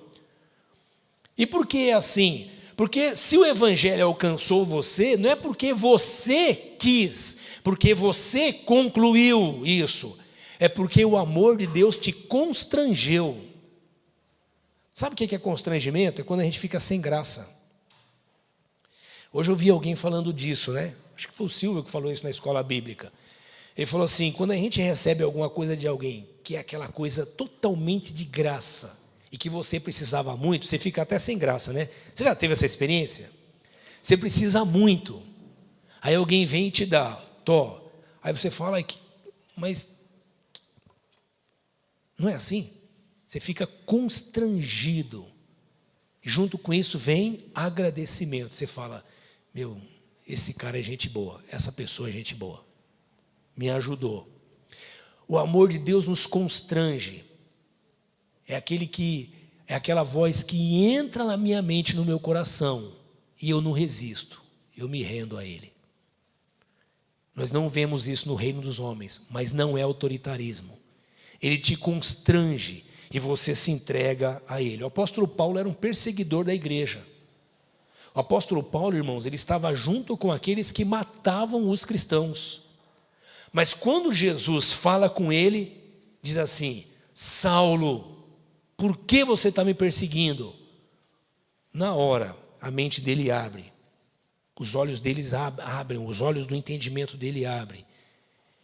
E por que é assim? Porque se o evangelho alcançou você, não é porque você quis, porque você concluiu isso, é porque o amor de Deus te constrangeu. Sabe o que é constrangimento? É quando a gente fica sem graça. Hoje eu vi alguém falando disso, né? Acho que foi o Silvio que falou isso na escola bíblica. Ele falou assim, quando a gente recebe alguma coisa de alguém, que é aquela coisa totalmente de graça, e que você precisava muito, você fica até sem graça, né? Você já teve essa experiência? Você precisa muito. Aí alguém vem e te dá, tó. Aí você fala, mas não é assim? Você fica constrangido. Junto com isso vem agradecimento. Você fala, meu, esse cara é gente boa, essa pessoa é gente boa, me ajudou. O amor de Deus nos constrange. É aquela voz que entra na minha mente, no meu coração, e eu não resisto, eu me rendo a Ele. Nós não vemos isso no reino dos homens, mas não é autoritarismo. Ele te constrange e você se entrega a Ele. O apóstolo Paulo era um perseguidor da igreja. O apóstolo Paulo, irmãos, ele estava junto com aqueles que matavam os cristãos. Mas quando Jesus fala com ele, diz assim, Saulo, por que você está me perseguindo? Na hora, a mente dele abre. Os olhos deles abrem, os olhos do entendimento dele abrem.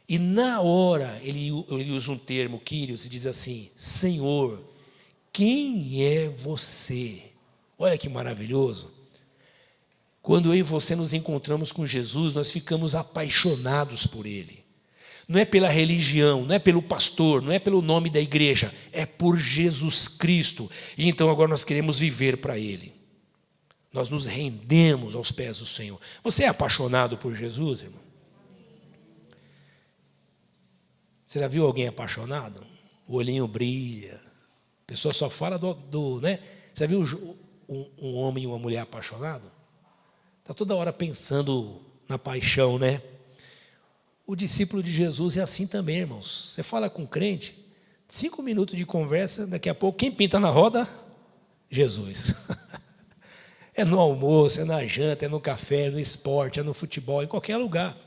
E na hora, ele usa um termo, Kyrios, e diz assim, Senhor, quem é você? Olha que maravilhoso. Quando eu e você nos encontramos com Jesus, nós ficamos apaixonados por Ele. Não é pela religião, não é pelo pastor, não é pelo nome da igreja, é por Jesus Cristo. E então agora nós queremos viver para Ele. Nós nos rendemos aos pés do Senhor. Você é apaixonado por Jesus, irmão? Você já viu alguém apaixonado? O olhinho brilha. A pessoa só fala né? Você já viu um homem e uma mulher apaixonado? Está toda hora pensando na paixão, né? O discípulo de Jesus é assim também, irmãos. Você fala com um crente, 5 minutos de conversa, daqui a pouco, quem pinta na roda? Jesus. É no almoço, é na janta, é no café, é no esporte, é no futebol, em qualquer lugar.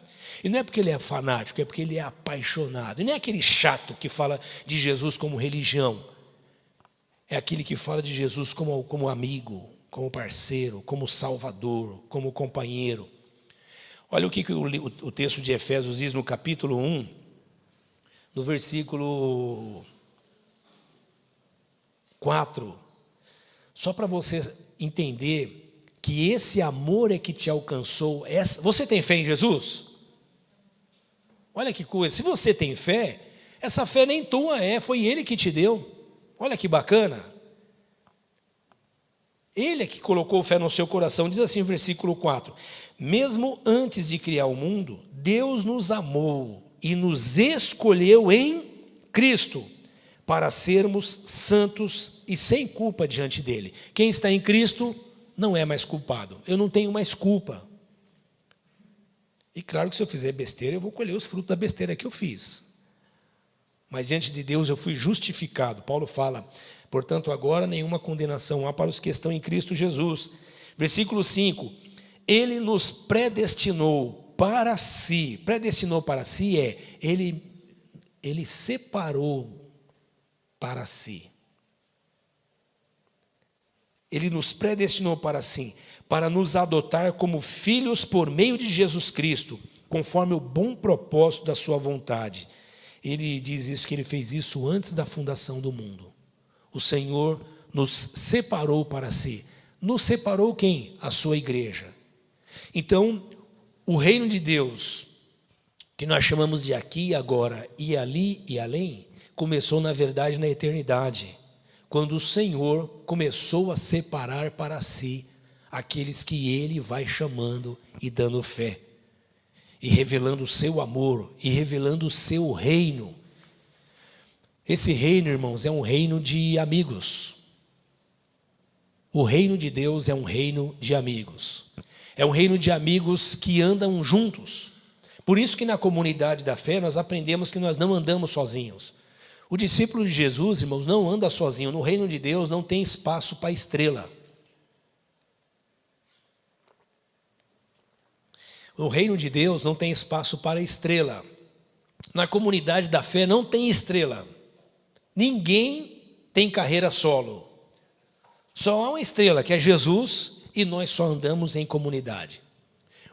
E não é porque ele é fanático, é porque ele é apaixonado. E não é aquele chato que fala de Jesus como religião. É aquele que fala de Jesus como amigo, como parceiro, como salvador, como companheiro. Olha o que o texto de Efésios diz no capítulo 1, no versículo 4. Só para você entender que esse amor é que te alcançou. Você tem fé em Jesus? Olha que coisa, se você tem fé, essa fé nem tua é, foi Ele que te deu. Olha que bacana. Ele é que colocou fé no seu coração, diz assim o versículo 4. Mesmo antes de criar o mundo, Deus nos amou e nos escolheu em Cristo, para sermos santos e sem culpa diante dEle. Quem está em Cristo não é mais culpado. Eu não tenho mais culpa. E claro que se eu fizer besteira, eu vou colher os frutos da besteira que eu fiz. Mas diante de Deus eu fui justificado. Paulo fala, portanto agora nenhuma condenação há para os que estão em Cristo Jesus. Versículo 5, Ele nos predestinou para si. Predestinou para si Ele separou para si. Ele nos predestinou para si, para nos adotar como filhos por meio de Jesus Cristo, conforme o bom propósito da sua vontade. Ele diz isso, que ele fez isso antes da fundação do mundo. O Senhor nos separou para si. Nos separou quem? A sua igreja. Então, o reino de Deus, que nós chamamos de aqui e agora, e ali e além, começou na verdade na eternidade, quando o Senhor começou a separar para si aqueles que Ele vai chamando e dando fé, e revelando o seu amor, e revelando o seu reino. Esse reino, irmãos, é um reino de amigos. O reino de Deus é um reino de amigos. É um reino de amigos que andam juntos. Por isso que na comunidade da fé nós aprendemos que nós não andamos sozinhos. O discípulo de Jesus, irmãos, não anda sozinho. No reino de Deus não tem espaço para estrela. No reino de Deus não tem espaço para estrela. Na comunidade da fé não tem estrela. Ninguém tem carreira solo. Só há uma estrela, que é Jesus, e nós só andamos em comunidade.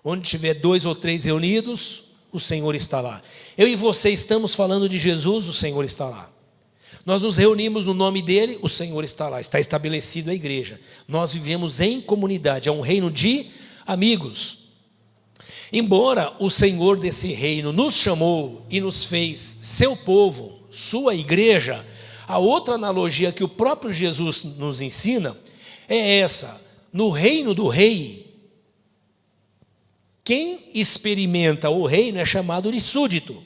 Onde tiver 2 ou 3 reunidos, o Senhor está lá. Eu e você estamos falando de Jesus, o Senhor está lá. Nós nos reunimos no nome dele, o Senhor está lá. Está estabelecido a igreja. Nós vivemos em comunidade, é um reino de amigos. Embora o Senhor desse reino nos chamou e nos fez seu povo, sua igreja, a outra analogia que o próprio Jesus nos ensina é essa: no reino do rei, quem experimenta o reino é chamado de súdito,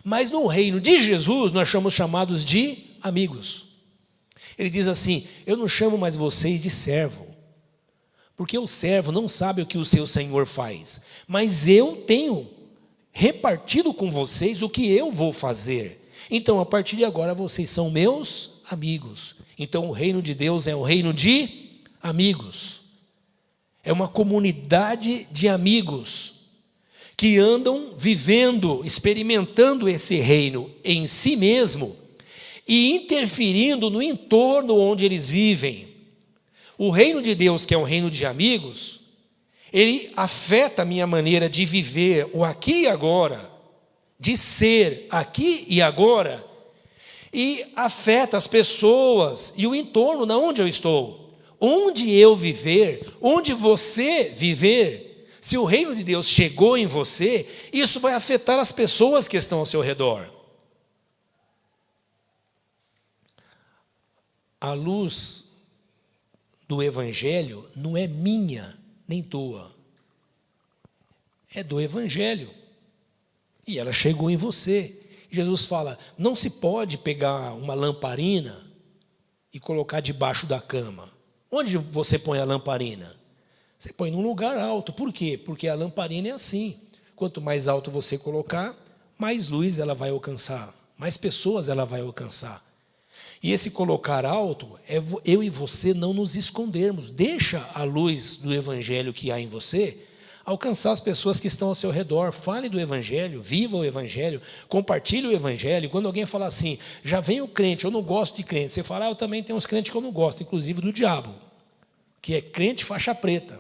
mas no reino de Jesus nós somos chamados de amigos. Ele diz assim: eu não chamo mais vocês de servo, porque o servo não sabe o que o seu senhor faz, mas eu tenho repartido com vocês o que eu vou fazer. Então, a partir de agora, vocês são meus amigos. Então, o reino de Deus é um reino de amigos. É uma comunidade de amigos que andam vivendo, experimentando esse reino em si mesmo e interferindo no entorno onde eles vivem. O reino de Deus, que é um reino de amigos, ele afeta a minha maneira de viver o aqui e agora, de ser aqui e agora, e afeta as pessoas e o entorno na onde eu estou. Onde eu viver, onde você viver, se o reino de Deus chegou em você, isso vai afetar as pessoas que estão ao seu redor. A luz do Evangelho não é minha nem tua, é do Evangelho, e ela chegou em você. Jesus fala: não se pode pegar uma lamparina e colocar debaixo da cama. Onde você põe a lamparina? Você põe num lugar alto. Por quê? Porque a lamparina é assim: quanto mais alto você colocar, mais luz ela vai alcançar, mais pessoas ela vai alcançar. E esse colocar alto é eu e você não nos escondermos. Deixa a luz do Evangelho que há em você alcançar as pessoas que estão ao seu redor. Fale do Evangelho, viva o Evangelho, compartilhe o Evangelho. Quando alguém falar assim: já vem o crente, eu não gosto de crente, você fala: eu também tenho uns crentes que eu não gosto, inclusive do diabo, que é crente faixa preta.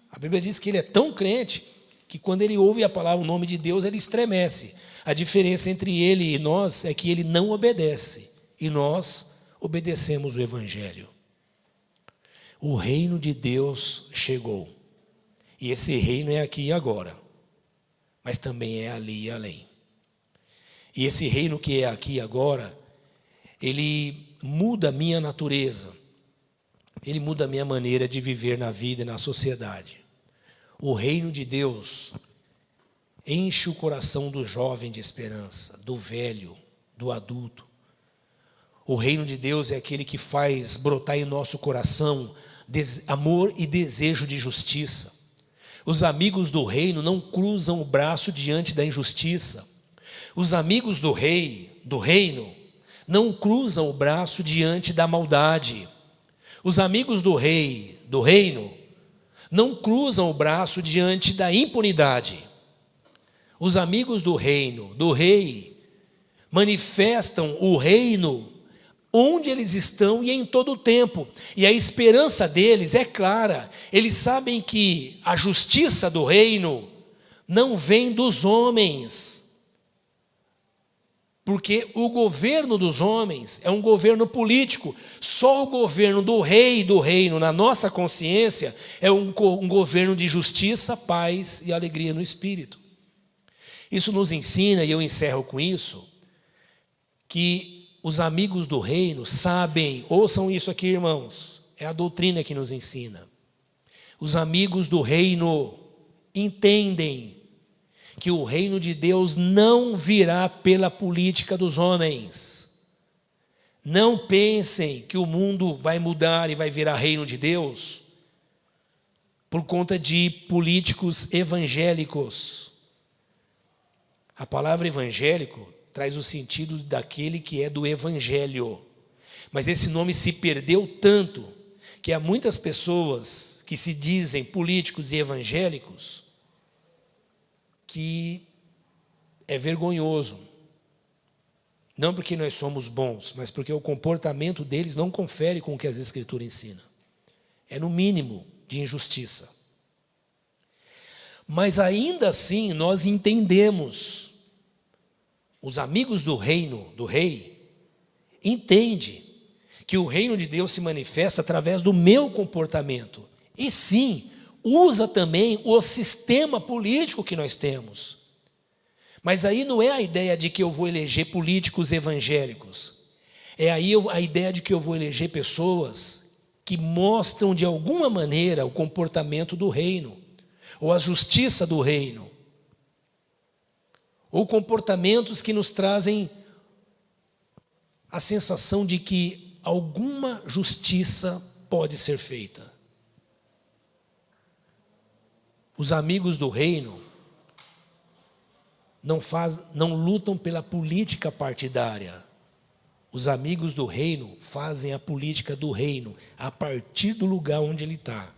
A Bíblia diz que ele é tão crente que quando ele ouve a palavra, o nome de Deus, ele estremece. A diferença entre ele e nós é que ele não obedece, e nós obedecemos o Evangelho. O reino de Deus chegou. E esse reino é aqui e agora, mas também é ali e além. E esse reino que é aqui e agora, ele muda a minha natureza, ele muda a minha maneira de viver na vida e na sociedade. O reino de Deus enche o coração do jovem de esperança, do velho, do adulto. O reino de Deus é aquele que faz brotar em nosso coração amor e desejo de justiça. Os amigos do reino não cruzam o braço diante da injustiça. Os amigos do reino, não cruzam o braço diante da maldade. Os amigos do reino, não cruzam o braço diante da impunidade. Os amigos do reino, do rei, manifestam o reino onde eles estão e em todo o tempo. E a esperança deles é clara. Eles sabem que a justiça do reino não vem dos homens, porque o governo dos homens é um governo político. Só o governo do rei e do reino, na nossa consciência, é um governo de justiça, paz e alegria no Espírito. Isso nos ensina, e eu encerro com isso, que os amigos do reino sabem, ouçam isso aqui, irmãos, é a doutrina que nos ensina. Os amigos do reino entendem que o reino de Deus não virá pela política dos homens. Não pensem que o mundo vai mudar e vai virar reino de Deus por conta de políticos evangélicos. A palavra evangélico traz o sentido daquele que é do Evangelho. Mas esse nome se perdeu tanto que há muitas pessoas que se dizem políticos e evangélicos que é vergonhoso. Não porque nós somos bons, mas porque o comportamento deles não confere com o que as Escrituras ensinam. É no mínimo de injustiça. Mas ainda assim nós entendemos, os amigos do reino, do rei, entendem que o reino de Deus se manifesta através do meu comportamento. E sim, usa também o sistema político que nós temos. Mas aí não é a ideia de que eu vou eleger políticos evangélicos. É aí a ideia de que eu vou eleger pessoas que mostram de alguma maneira o comportamento do reino, ou a justiça do reino, ou comportamentos que nos trazem a sensação de que alguma justiça pode ser feita. Os amigos do reino não lutam pela política partidária. Os amigos do reino fazem a política do reino a partir do lugar onde ele está.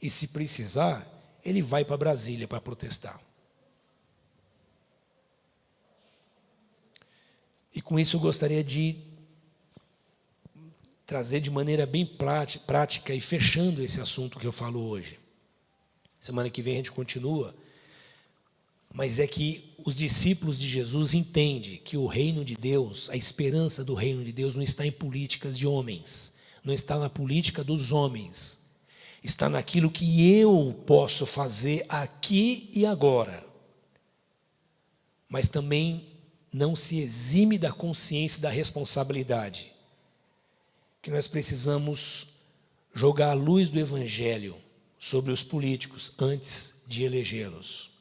E se precisar, ele vai para Brasília para protestar. E com isso eu gostaria de trazer de maneira bem prática e fechando esse assunto que eu falo hoje. Semana que vem a gente continua. Mas é que os discípulos de Jesus entendem que o reino de Deus, a esperança do reino de Deus não está em políticas de homens, não está na política dos homens, está naquilo que eu posso fazer aqui e agora. Mas também não se exime da consciência e da responsabilidade, que nós precisamos jogar a luz do Evangelho sobre os políticos antes de elegê-los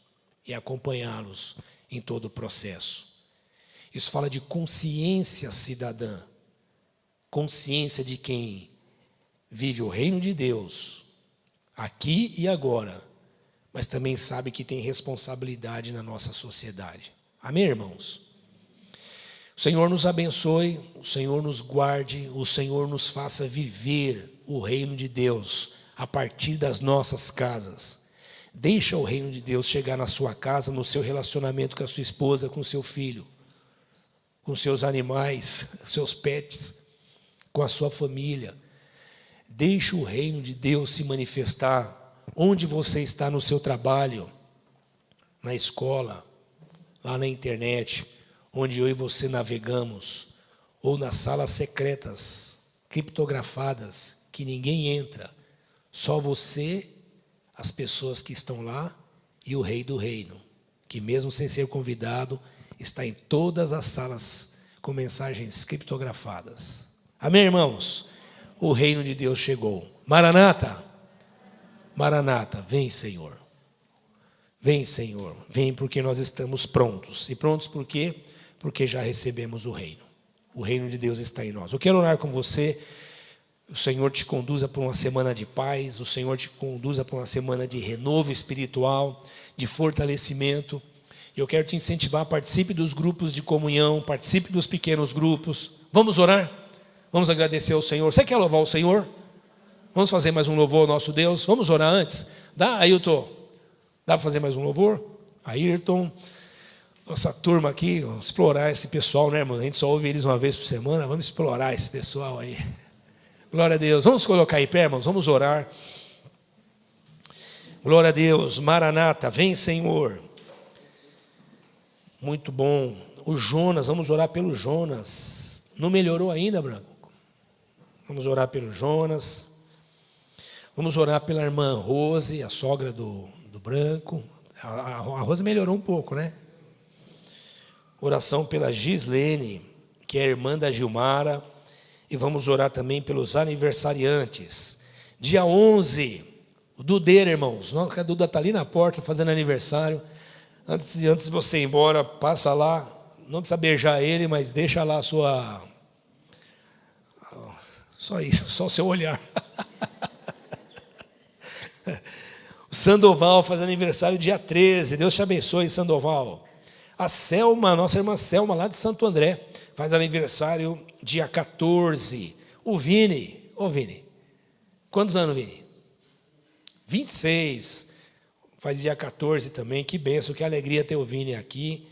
e acompanhá-los em todo o processo. Isso fala de consciência cidadã, consciência de quem vive o reino de Deus, aqui e agora, mas também sabe que tem responsabilidade na nossa sociedade. Amém, irmãos? O Senhor nos abençoe, o Senhor nos guarde, o Senhor nos faça viver o reino de Deus a partir das nossas casas. Deixa o reino de Deus chegar na sua casa, no seu relacionamento com a sua esposa, com o seu filho, com seus animais, seus pets, com a sua família. Deixa o reino de Deus se manifestar onde você está, no seu trabalho, na escola, lá na internet, onde eu e você navegamos, ou nas salas secretas, criptografadas, que ninguém entra, só você, as pessoas que estão lá e o rei do reino, que mesmo sem ser convidado, está em todas as salas com mensagens criptografadas. Amém, irmãos? O reino de Deus chegou. Maranata, Maranata, vem, Senhor. Vem, Senhor, vem porque nós estamos prontos. E prontos por quê? Porque já recebemos o reino. O reino de Deus está em nós. Eu quero orar com você. O Senhor te conduza para uma semana de paz, o Senhor te conduza para uma semana de renovo espiritual, de fortalecimento. Eu quero te incentivar, participe dos grupos de comunhão, participe dos pequenos grupos. Vamos orar? Vamos agradecer ao Senhor. Você quer louvar o Senhor? Vamos fazer mais um louvor ao nosso Deus? Vamos orar antes? Dá, Ailton? Dá para fazer mais um louvor? Ayrton, nossa turma aqui, vamos explorar esse pessoal, né, irmão? A gente só ouve eles uma vez por semana, vamos explorar esse pessoal aí. Glória a Deus. Vamos colocar aí pé, irmãos, vamos orar. Glória a Deus. Maranata, vem, Senhor. Muito bom. O Jonas, vamos orar pelo Jonas. Não melhorou ainda, Branco? Vamos orar pelo Jonas. Vamos orar pela irmã Rose, a sogra do Branco. A Rose melhorou um pouco, né? Oração pela Gislene, que é a irmã da Gilmara. E vamos orar também pelos aniversariantes. Dia 11, o Dudeira, irmãos. A Duda está ali na porta fazendo aniversário. Antes de você ir embora, passa lá. Não precisa beijar ele, mas deixa lá a sua... Só isso, só o seu olhar. O Sandoval faz aniversário dia 13. Deus te abençoe, Sandoval. A Selma, nossa irmã Selma, lá de Santo André, faz aniversário dia 14. O Vini, ô Vini, quantos anos, Vini? 26. Faz dia 14 também. Que bênção, que alegria ter o Vini aqui.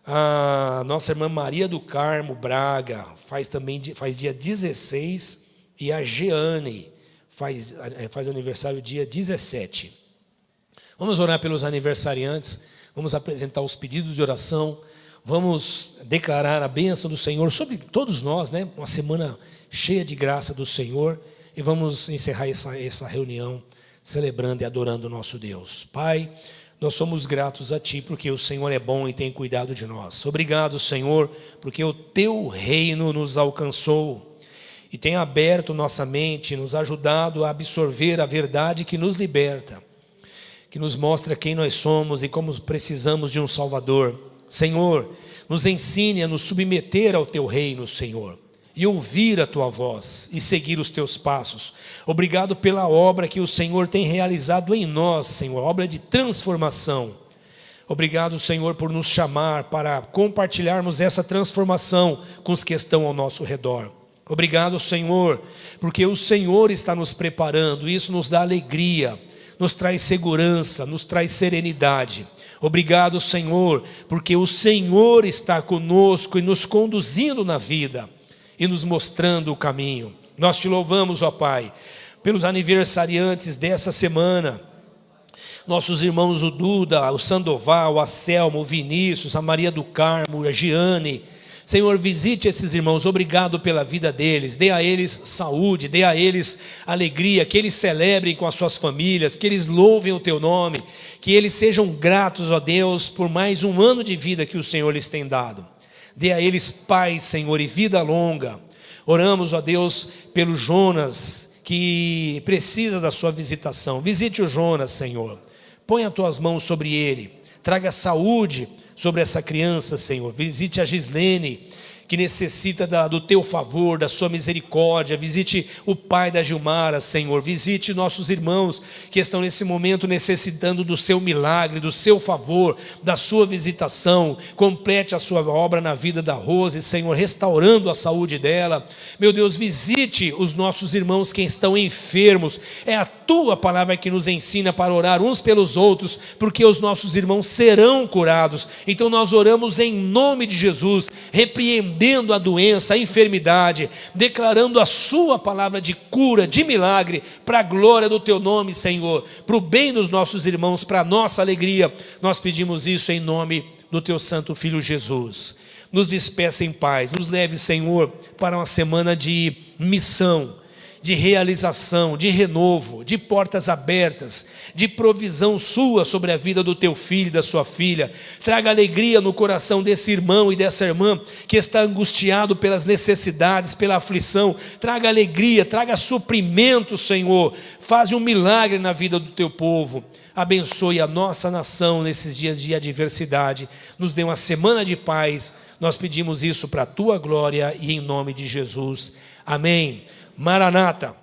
A nossa irmã Maria do Carmo Braga faz dia 16, e a Jeane faz aniversário dia 17. Vamos orar pelos aniversariantes, vamos apresentar os pedidos de oração, vamos declarar a bênção do Senhor sobre todos nós, né? Uma semana cheia de graça do Senhor, e vamos encerrar essa reunião celebrando e adorando o nosso Deus. Pai, nós somos gratos a Ti, porque o Senhor é bom e tem cuidado de nós. Obrigado, Senhor, porque o Teu reino nos alcançou e tem aberto nossa mente, nos ajudado a absorver a verdade que nos liberta, que nos mostra quem nós somos e como precisamos de um Salvador. Senhor, nos ensine a nos submeter ao Teu reino, Senhor, e ouvir a Tua voz e seguir os Teus passos. Obrigado pela obra que o Senhor tem realizado em nós, Senhor, obra de transformação. Obrigado, Senhor, por nos chamar para compartilharmos essa transformação com os que estão ao nosso redor. Obrigado, Senhor, porque o Senhor está nos preparando, e isso nos dá alegria, nos traz segurança, nos traz serenidade. Obrigado, Senhor, porque o Senhor está conosco e nos conduzindo na vida e nos mostrando o caminho. Nós Te louvamos, ó Pai, pelos aniversariantes dessa semana, nossos irmãos o Duda, o Sandoval, a Selma, o Vinícius, a Maria do Carmo, a Giane. Senhor, visite esses irmãos, obrigado pela vida deles, dê a eles saúde, dê a eles alegria, que eles celebrem com as suas famílias, que eles louvem o Teu nome, que eles sejam gratos, ó Deus, por mais um ano de vida que o Senhor lhes tem dado. Dê a eles paz, Senhor, e vida longa. Oramos, ó Deus, pelo Jonas, que precisa da sua visitação. Visite o Jonas, Senhor. Põe as Tuas mãos sobre ele. Traga saúde sobre essa criança, Senhor. Visite a Gislene, que necessita do Teu favor, da Sua misericórdia. Visite o pai da Gilmara, Senhor. Visite nossos irmãos que estão nesse momento necessitando do Seu milagre, do Seu favor, da Sua visitação. Complete a Sua obra na vida da Rose, Senhor, restaurando a saúde dela. Meu Deus, visite os nossos irmãos que estão enfermos. É a Tua palavra que nos ensina para orar uns pelos outros, porque os nossos irmãos serão curados. Então nós oramos em nome de Jesus, repreendendo a doença, a enfermidade, declarando a Sua palavra de cura, de milagre, para a glória do Teu nome, Senhor, para o bem dos nossos irmãos, para a nossa alegria. Nós pedimos isso em nome do Teu santo Filho Jesus. Nos despeça em paz, nos leve, Senhor, para uma semana de missão, de realização, de renovo, de portas abertas, de provisão Sua sobre a vida do Teu filho e da sua filha. Traga alegria no coração desse irmão e dessa irmã que está angustiado pelas necessidades, pela aflição. Traga alegria, traga suprimento, Senhor. Faz um milagre na vida do Teu povo. Abençoe a nossa nação nesses dias de adversidade. Nos dê uma semana de paz. Nós pedimos isso para a Tua glória e em nome de Jesus. Amém. Maranata.